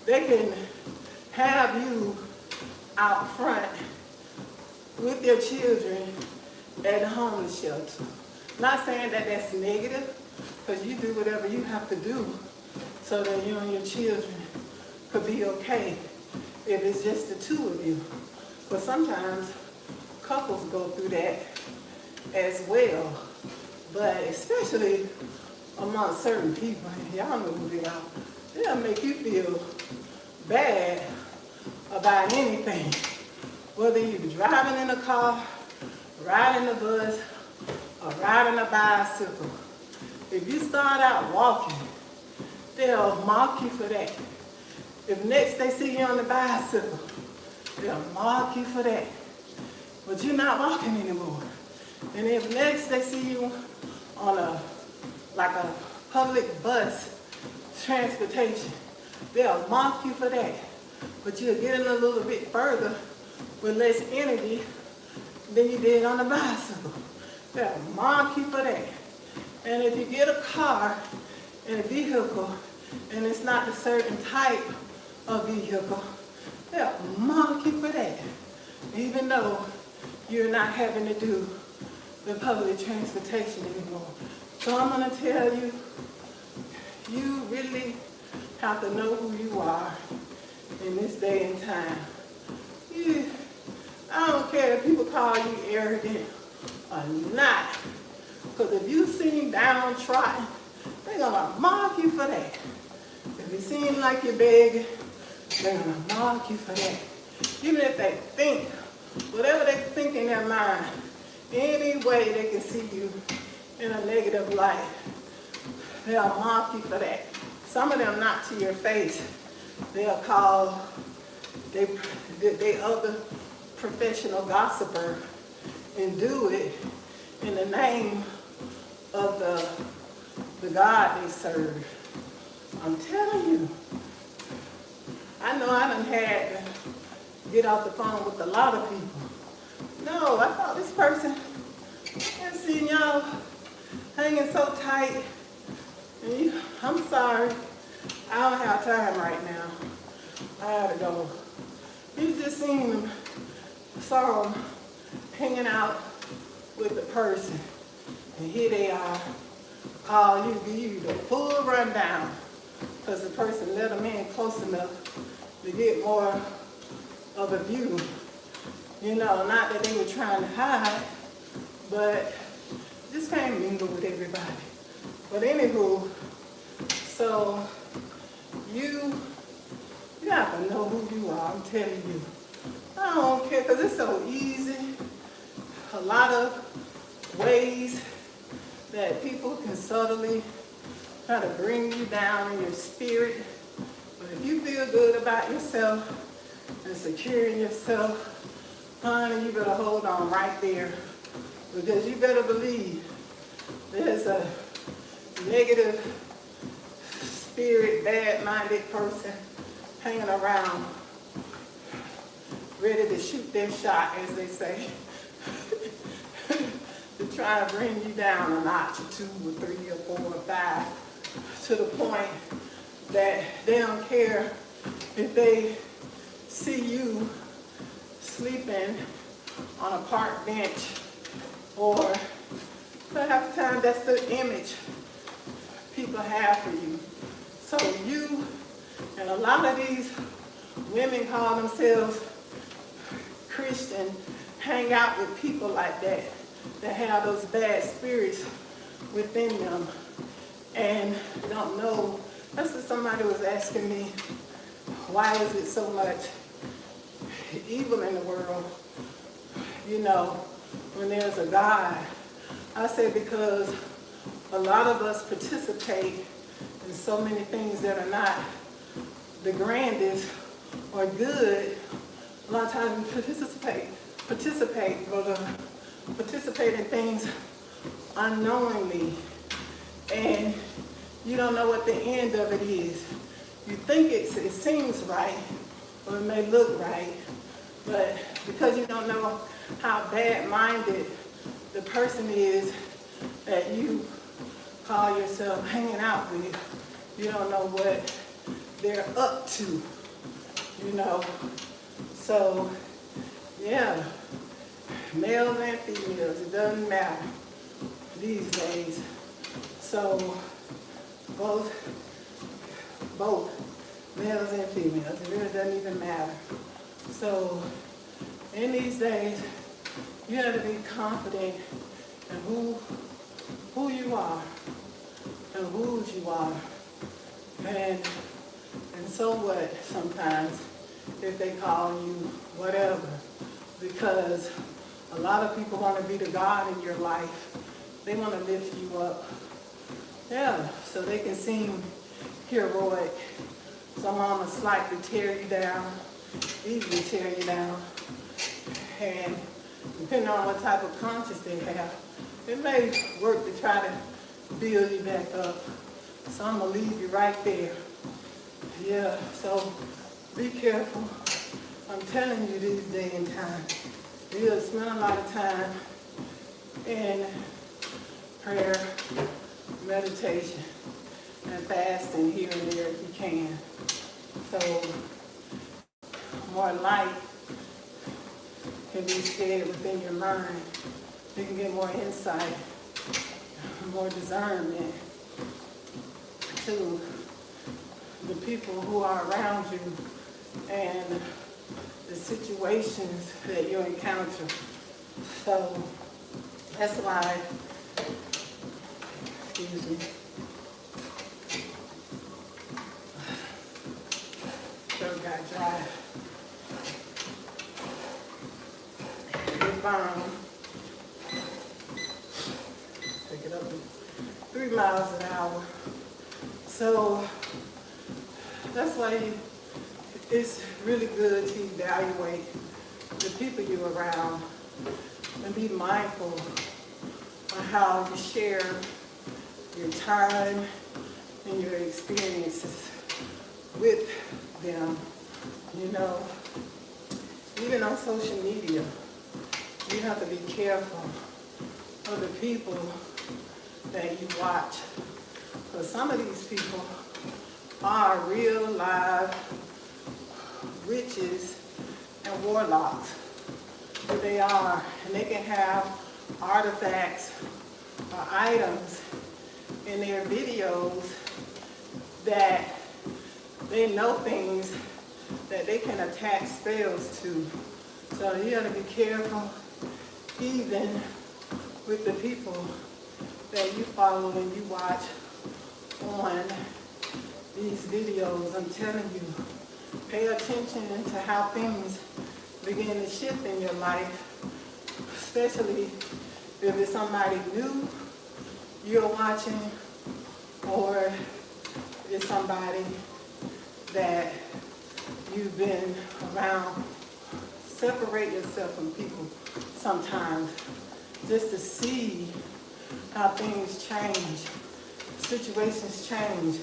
they can have you out front with their children at a homeless shelter. Not saying that that's negative, because you do whatever you have to do so that you and your children could be okay if it's just the two of you. But sometimes couples go through that as well. But especially among certain people, y'all know who they are, they'll make you feel bad about anything. Whether you're driving in a car, riding a bus, or riding a bicycle. If you start out walking, they'll mock you for that. If next they see you on the bicycle, they'll mock you for that. But you're not walking anymore. And if next they see you on a like a public bus transportation. They'll mark you for that. But you're getting a little bit further with less energy than you did on a bicycle. They'll mark you for that. And if you get a car and a vehicle and it's not a certain type of vehicle, they'll mark you for that. Even though you're not having to do the public transportation anymore. So I'm going to tell you, you really have to know who you are in this day and time. I don't care if people call you arrogant or not. Because if you seem downtrodden, they're going to mark you for that. If you seem like you're begging, they're going to mark you for that. Even if they think, whatever they think in their mind, any way they can see you in a negative light, they'll mark you for that. Some of them not to your face. They'll call they other professional gossiper and do it in the name of the God they serve. I'm telling you. I know I done had to get off the phone with a lot of people. No, I thought this person, I've seen y'all hanging so tight. And you, I'm sorry, I don't have time right now. I gotta go. You just seen them, saw them hanging out with the person. And here they are, call you, give you the full rundown. Because the person let them in close enough to get more of a view. You know, not that they were trying to hide, but just can't mingle with everybody. But anywho, so you have to know who you are, I'm telling you. I don't care, because it's so easy. A lot of ways that people can subtly try to bring you down in your spirit. But if you feel good about yourself and secure in yourself, honey, you better hold on right there. Because you better believe there's a negative spirit, bad-minded person hanging around, ready to shoot their shot, as they say, to try to bring you down a notch or 2 or 3 or 4 or 5, to the point that they don't care if they see you sleeping on a park bench, or half the time that's the image people have for you. So you, and a lot of these women call themselves Christian, hang out with people like that have those bad spirits within them and don't know. That's what somebody was asking me, why is it so much evil in the world, you know, when there's a God? I say because a lot of us participate in so many things that are not the grandest or good. A lot of times we participate in things unknowingly, and you don't know what the end of it is. You think it seems right, or it may look right, but because you don't know how bad-minded the person is that you call yourself hanging out with, you don't know what they're up to, you know. So, yeah, males and females, it doesn't matter these days. So, both males and females, it really doesn't even matter. So, in these days, you have to be confident in who you are and whose you are. And so what sometimes if they call you whatever, because a lot of people want to be the God in your life. They want to lift you up. Yeah, so they can seem heroic. Some of them slightly tear you down, easily tear you down. And depending on what type of conscience they have, it may work to try to build you back up. So I'm gonna leave you right there. Yeah, so be careful. I'm telling you these days and time. You'll spend a lot of time in prayer, meditation, and fasting here and there if you can. So more light can be scared within your mind. You can get more insight, more discernment to the people who are around you and the situations that you encounter. So that's why, excuse me, throat got dry. Take it up to 3 miles an hour. So that's why it's really good to evaluate the people you're around and be mindful on how you share your time and your experiences with them. You know, even on social media, you have to be careful of the people that you watch. Because some of these people are real live witches and warlocks. But they are. And they can have artifacts or items in their videos that they know things that they can attach spells to. So you gotta be careful even with the people that you follow and you watch on these videos. I'm telling you, pay attention to how things begin to shift in your life, especially if it's somebody new you're watching or it's somebody that you've been around. Separate yourself from people sometimes just to see how things change, situations change.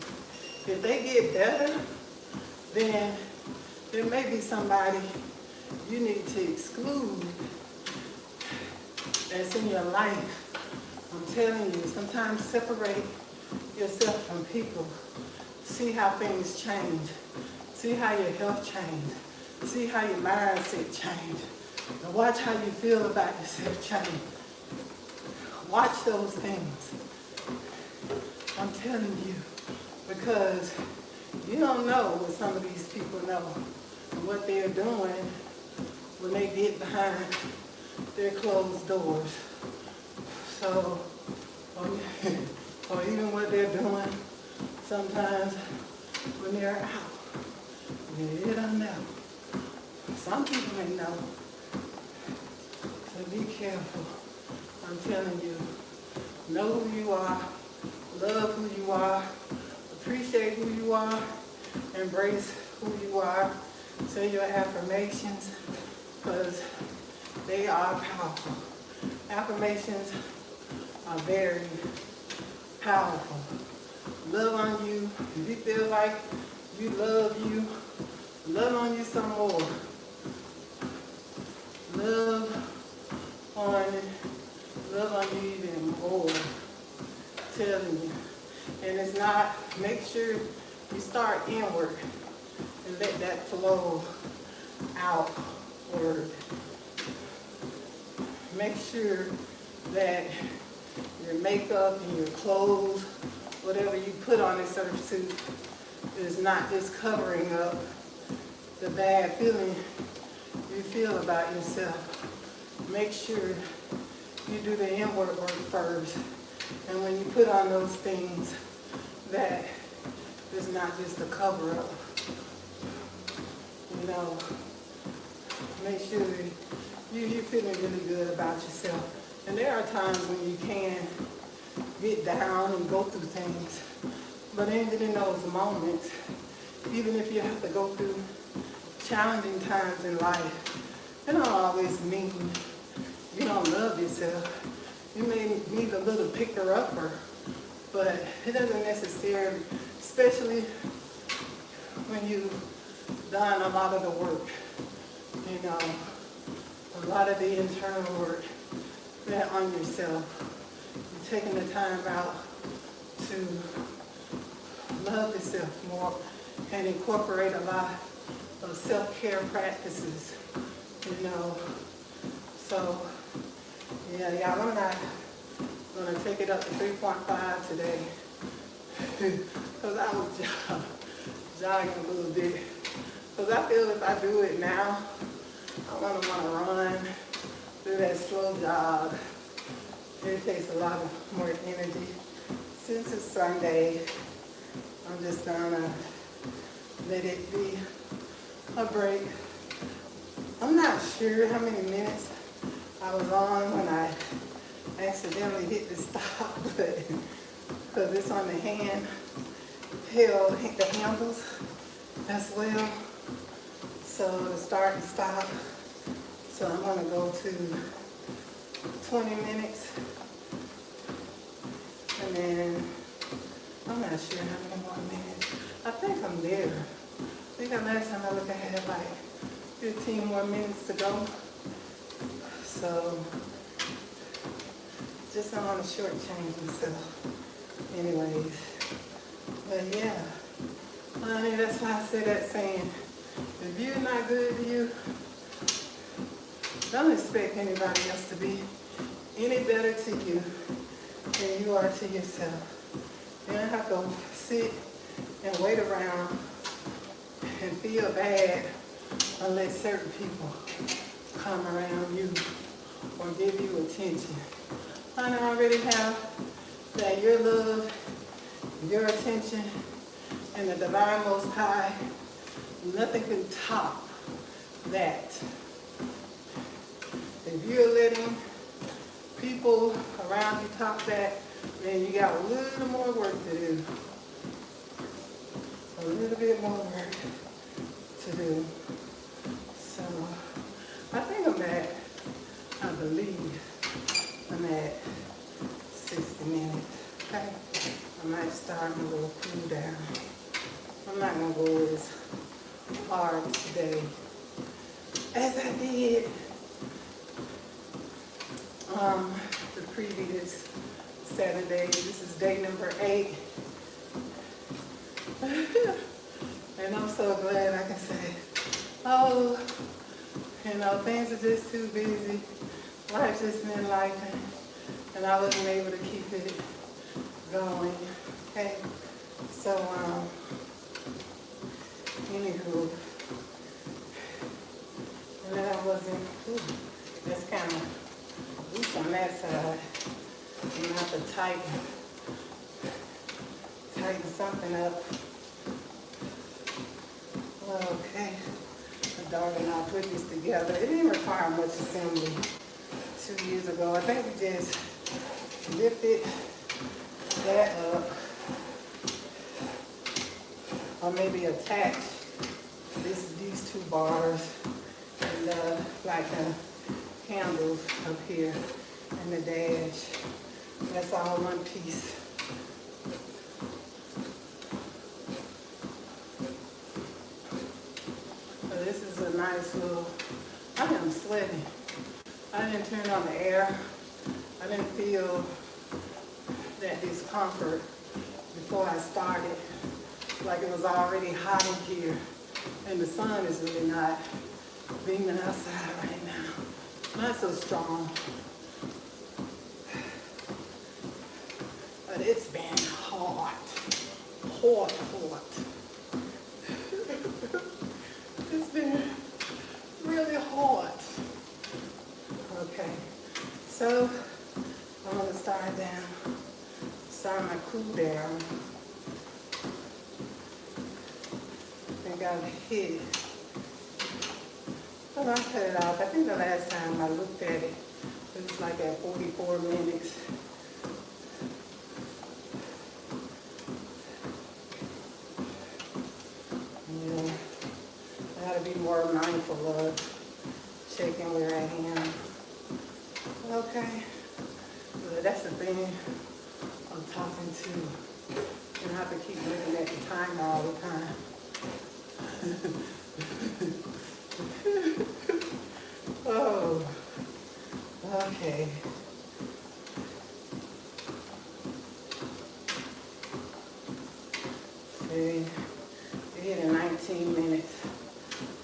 If they get better, then there may be somebody you need to exclude that's in your life. I'm telling you, sometimes separate yourself from people. See how things change. See how your health change. See how your mindset change. And watch how you feel about yourself change. Watch those things. I'm telling you, because you don't know what some of these people know and what they're doing when they get behind their closed doors. So, or even what they're doing sometimes when they're out. You don't know. Some people may know. So be careful. I'm telling you. Know who you are. Love who you are. Appreciate who you are. Embrace who you are. Say your affirmations because they are powerful. Affirmations are very powerful. Love on you. If you feel like you love you, love on you some more. Love on you even more. Telling you. And it's not, make sure you start inward and let that flow outward. Make sure that your makeup and your clothes, whatever you put on this suit, is not just covering up the bad feeling you feel about yourself. Make sure you do the inward work first. And when you put on those things, that is not just a cover up. You know, make sure you're feeling really good about yourself. And there are times when you can get down and go through things. But even in those moments, even if you have to go through challenging times in life, it don't always mean you don't love yourself. You may need a little picker-upper but it doesn't necessarily, especially when you've done a lot of the work, you know, a lot of the internal work that on yourself. You're taking the time out to love yourself more and incorporate a lot of self-care practices, you know. So, yeah, y'all, I'm not gonna take it up to 3.5 today because I was jogging a little bit. Because I feel if I do it now, I'm gonna wanna run, do that slow jog. It takes a lot of more energy. Since it's Sunday, I'm just gonna let it be a break. I'm not sure how many minutes I was on when I accidentally hit the stop button because it's on the the handles as well. So to start and stop. So I'm gonna go to 20 minutes and then I'm not sure how many more minutes. I think I'm there. I think the last time I looked I had like 15 more minutes to go. So just don't want to shortchange myself. Anyways, but yeah, I mean that's why I say that saying, if you're not good to you, don't expect anybody else to be any better to you than you are to yourself. You don't have to sit and wait around and feel bad unless certain people come around you or give you attention. I already have that your love, your attention, and the divine most high, nothing can top that. If you're letting people around you top that, then you got a little more work to do. A little bit more work to do. So, I think I believe I'm at 60 minutes. Okay? I might start a little cool down. I'm not going to go as hard today as I did the previous 7 days. This is day number 8. And I'm so glad I can say, oh, you know, things are just too busy. Life's just been life, and I wasn't able to keep it going. Okay, so anywho, and then I wasn't. That's kind of loose on that side. I'm gonna have to tighten something up. Okay, the dog and I put this together. It didn't require much assembly 2 years ago. I think we just lifted that up, or maybe attach these 2 bars and like the handles up here and the dash. That's all one piece. So this is a nice little, I am sweating. I didn't turn on the air. I didn't feel that discomfort before I started. Like it was already hot in here. And the sun is really not beaming outside right now. Not so strong. But it's been hot. Hot. It's been really hot. Okay, so I'm gonna start my cool down. I think I've hit it. But I'll cut it off. I think the last time I looked at it, it was like at 44 minutes. Yeah, I gotta be more mindful of checking where I am. Okay, well, that's the thing I'm talking to. You don't have to keep looking at the timer all the time. Oh, okay. See, we're here in 19 minutes,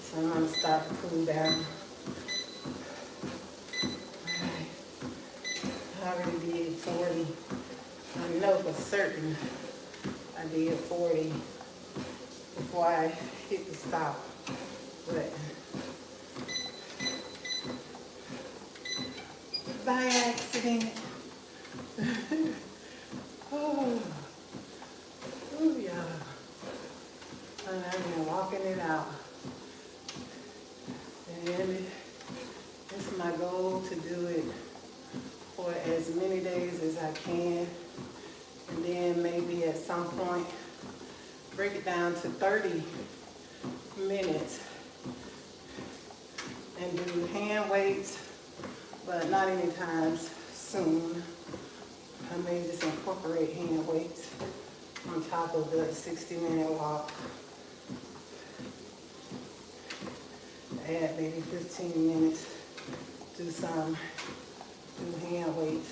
so I'm gonna start to cool down. Alright, I already did 40. I know for certain I did 40 before I hit the stop, but by accident. Oh, ooh, yeah. And I've been walking it out. And it's my goal to do it for as many days as I can. And then maybe at some point, break it down to 30 minutes and do hand weights, but not anytime soon. I may just incorporate hand weights on top of the 60-minute walk. Add maybe 15 minutes, do hand weights.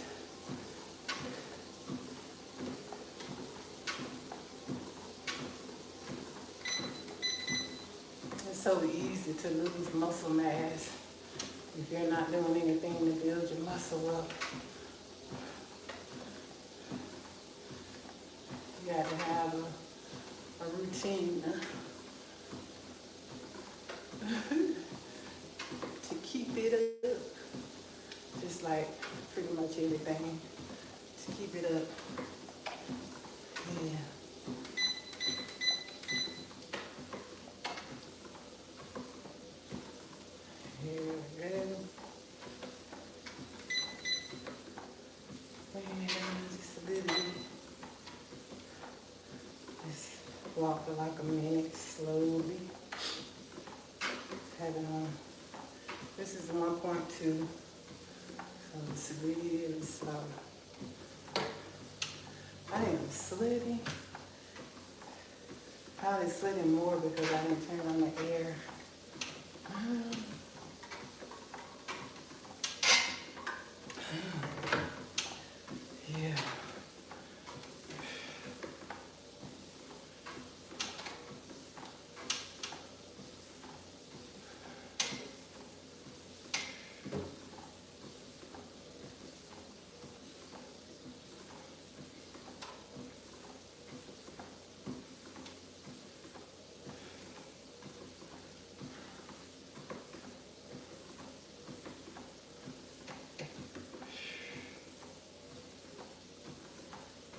It's so easy to lose muscle mass if you're not doing anything to build your muscle up. You got to have a routine to keep it up. Just like pretty much everything, to keep it up. Yeah. Here we go. And just a little bit. Just walk for like a minute slowly. Having on. This is 1.2. So it's really slow. I am sweating. Probably sweating more because I didn't turn on the air. Yeah.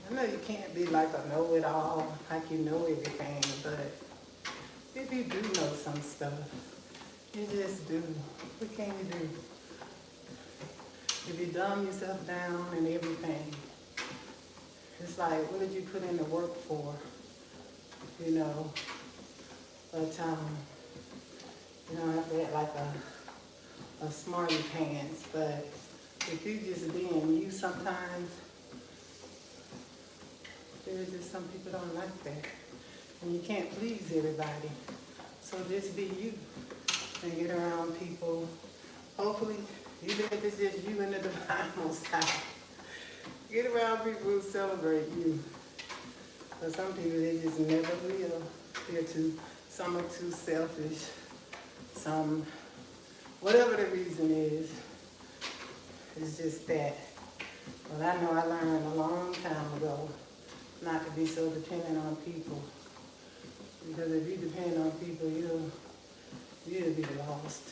I know you can't be like a know-it-all, like you know everything, but if you do know some stuff, you just do. What can you do? If you dumb yourself down and everything, it's like, what did you put in the work for? You know, but you don't have to act like a smarty pants, but if you just being you sometimes, there's just some people don't like that. And you can't please everybody. So just be you and get around people. Hopefully, even if it's just you and the divine most high, get around people who celebrate you. But some people, they just never will. Some are too selfish. Some, whatever the reason is, it's just that. But I know I learned a long time ago not to be so dependent on people. Because if you depend on people, you'll be lost.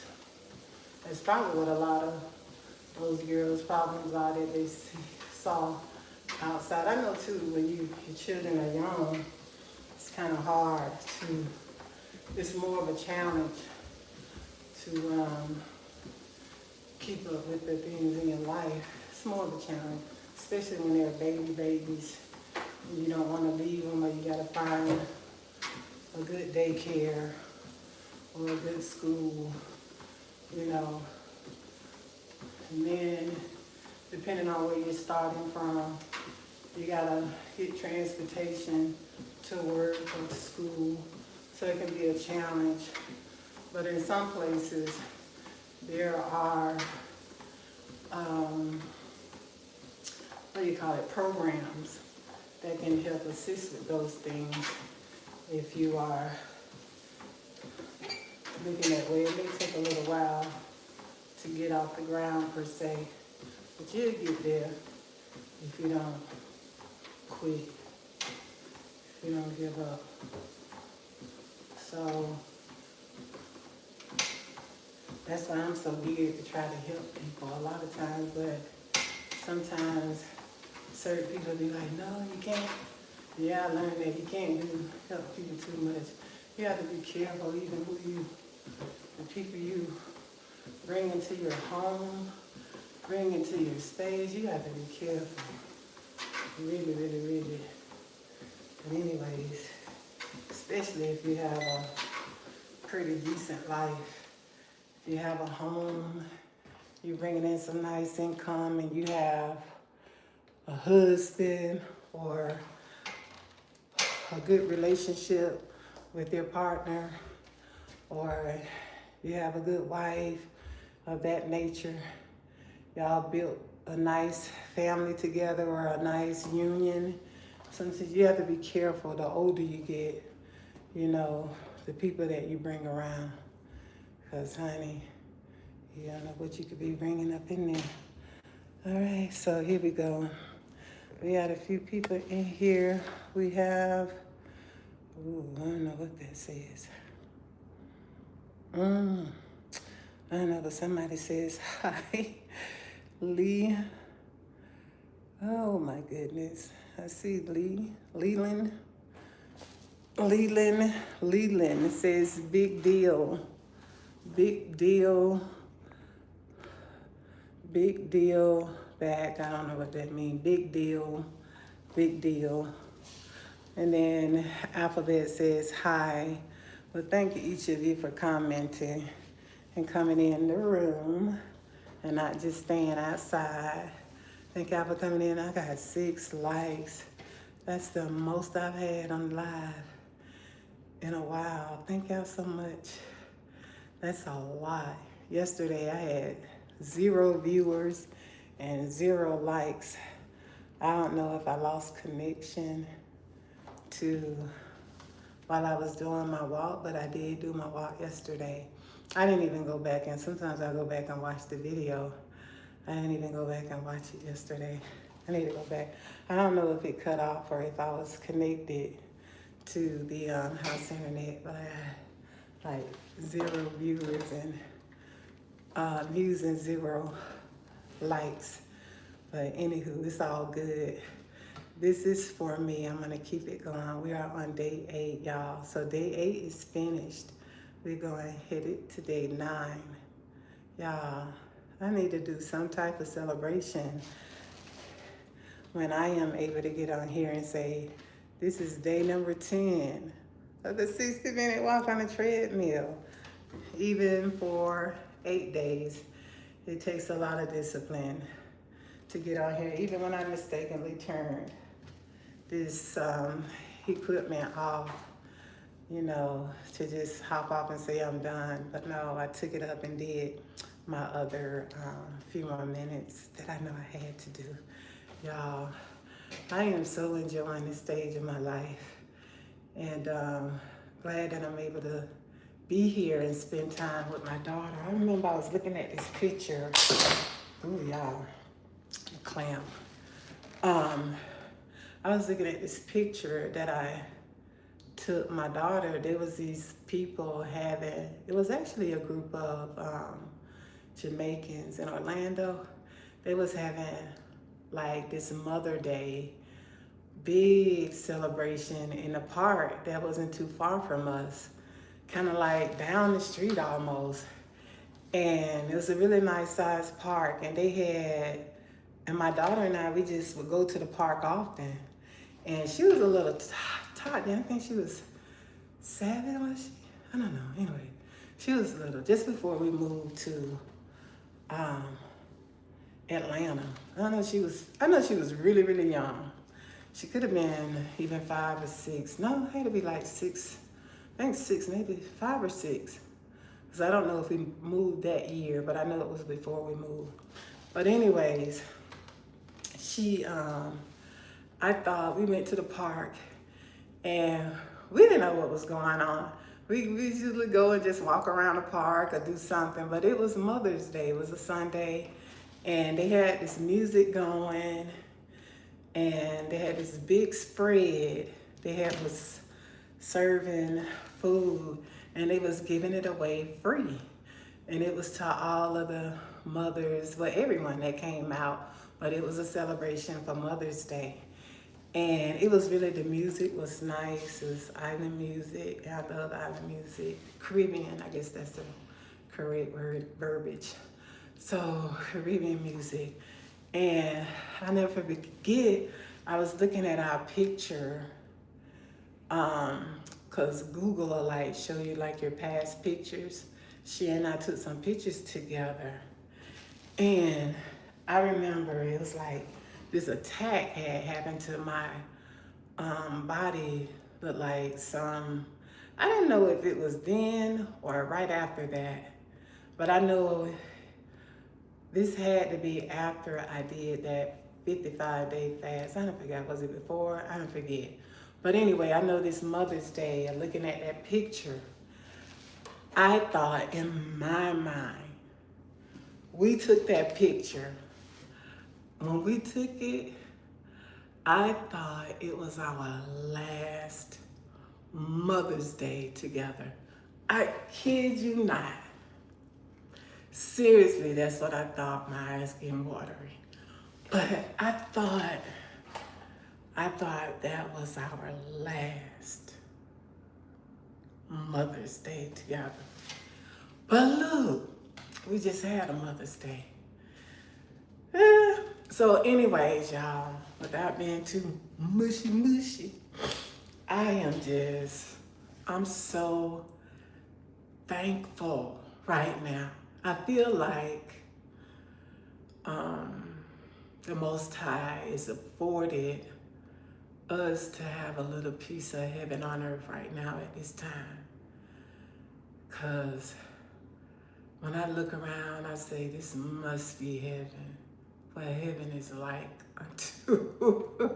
That's probably what a lot of those girls' problems are that they saw outside. I know too, when your children are young, it's kind of hard to, it's more of a challenge to keep up with the things in your life. It's more of a challenge, especially when they're babies. You don't want to leave them, or you got to find a good daycare or a good school, you know. And then, depending on where you're starting from, You gotta get transportation to work or to school, so it can be a challenge. But in some places, there are, programs that can help assist with those things. If you are looking at where it may take a little while to get off the ground per se, but you'll get there if you don't quit, if you don't give up. So that's why I'm so geared to try to help people a lot of times, but sometimes certain people be like, no, you can't. Yeah, I learned that you can't help people too much. You have to be careful even the people you bring into your home, bring into your space. You have to be careful. Really, really, really. But anyways, especially if you have a pretty decent life, if you have a home, you're bringing in some nice income, and you have a husband or a good relationship with your partner, or you have a good wife of that nature, y'all built a nice family together or a nice union. Sometimes you have to be careful the older you get, you know, the people that you bring around. Because, honey, you don't know what you could be bringing up in there. All right, so here we go. We got a few people in here. We have, I don't know what that says. I don't know, but somebody says hi. Lee. Oh my goodness. I see Leland. It says big deal. Big deal back. I don't know what that means. Big deal. And then Alphabet says hi. Well, thank you each of you for commenting and coming in the room and not just staying outside. Thank y'all for coming in. I got 6 likes. That's the most I've had on live in a while. Thank y'all so much. That's a lot. Yesterday I had 0 viewers and 0 likes. I don't know if I lost connection while I was doing my walk, but I did do my walk yesterday. I didn't even go back, and sometimes I go back and watch the video. I didn't even go back and watch it yesterday. I need to go back. I don't know if it cut off or if I was connected to the house internet, but I had like 0 viewers and views and 0 likes. But anywho, it's all good. This is for me. I'm gonna keep it going. We are on day 8, y'all. So day 8 is finished. We're going to hit it to day 9. Y'all, I need to do some type of celebration when I am able to get on here and say, this is day number 10 of the 60-minute walk on a treadmill. Even for 8 days, it takes a lot of discipline to get on here, even when I mistakenly turned this equipment off, you know, to just hop off and say I'm done. But no, I took it up and did my other few more minutes that I know I had to do. Y'all, I am so enjoying this stage of my life, and glad that I'm able to be here and spend time with my daughter. I remember I was looking at this picture. Ooh, y'all, a clamp. I was looking at this picture that I took my daughter. There was these people having, it was actually a group of Jamaicans in Orlando. They was having like this Mother Day big celebration in a park that wasn't too far from us, kind of like down the street almost. And it was a really nice sized park, and they had, and my daughter and I, we just would go to the park often. And she was a little taught. I think she was 7, was she? I don't know. Anyway, she was little, just before we moved to Atlanta. I know she was really, really young. She could have been even 5 or 6. No, it had to be like 6. I think 6, maybe 5 or 6. Because I don't know if we moved that year, but I know it was before we moved. But anyways, I thought we went to the park and we didn't know what was going on. We usually go and just walk around the park or do something, but it was Mother's Day. It was a Sunday, and they had this music going, and they had this big spread. Was serving food, and they was giving it away free. And it was to all of the mothers, well, everyone that came out, but it was a celebration for Mother's Day. And it was really, the music was nice. It was island music. I love island music. Caribbean, I guess that's the correct verbiage. So Caribbean music. And I'll never forget, I was looking at our picture, cause Google will like show you like your past pictures. She and I took some pictures together. And I remember it was like, this attack had happened to my body, but like I don't know if it was then or right after that, but I know this had to be after I did that 55-day fast. I don't forget, was it before? I don't forget. But anyway, I know this Mother's Day, looking at that picture, I thought in my mind, we took that picture. When we took it, I thought it was our last Mother's Day together. I kid you not. Seriously, that's what I thought. My eyes getting watery. But I thought that was our last Mother's Day together. But look, we just had a Mother's Day. So anyways, y'all, without being too mushy, I'm so thankful right now. I feel like the Most High is afforded us to have a little piece of heaven on earth right now at this time. Because when I look around, I say, this must be heaven. What heaven is like unto.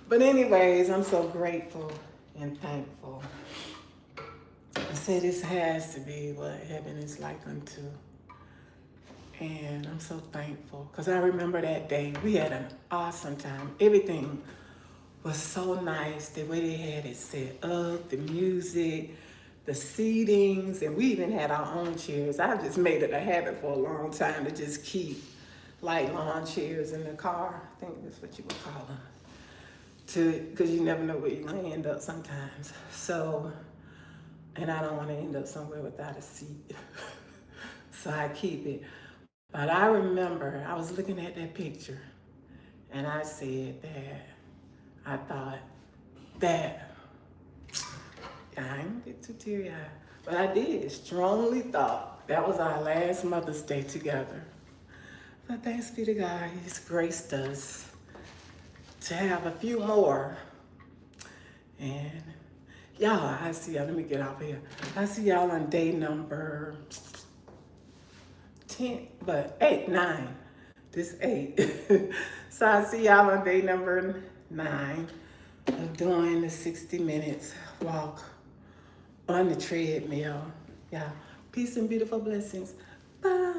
But anyways, I'm so grateful and thankful. I say this has to be what heaven is like unto. And I'm so thankful because I remember that day. We had an awesome time. Everything was so nice. The way they had it set up, the music, the seatings, and we even had our own chairs. I've just made it a habit for a long time to just keep like lawn chairs in the car. I think that's what you would call them. Because you never know where you're going to end up sometimes. So, and I don't want to end up somewhere without a seat. So I keep it. But I remember I was looking at that picture and I said that I thought that, I didn't get too teary-eyed, but I did strongly thought that was our last Mother's Day together. But thanks be to God, He's graced us to have a few more. And y'all, I see y'all, let me get off here. I see y'all on day number 10, but 8, 9. This 8. So I see y'all on day number 9 of doing the 60 minutes walk on the treadmill. Yeah, peace and beautiful blessings. Bye.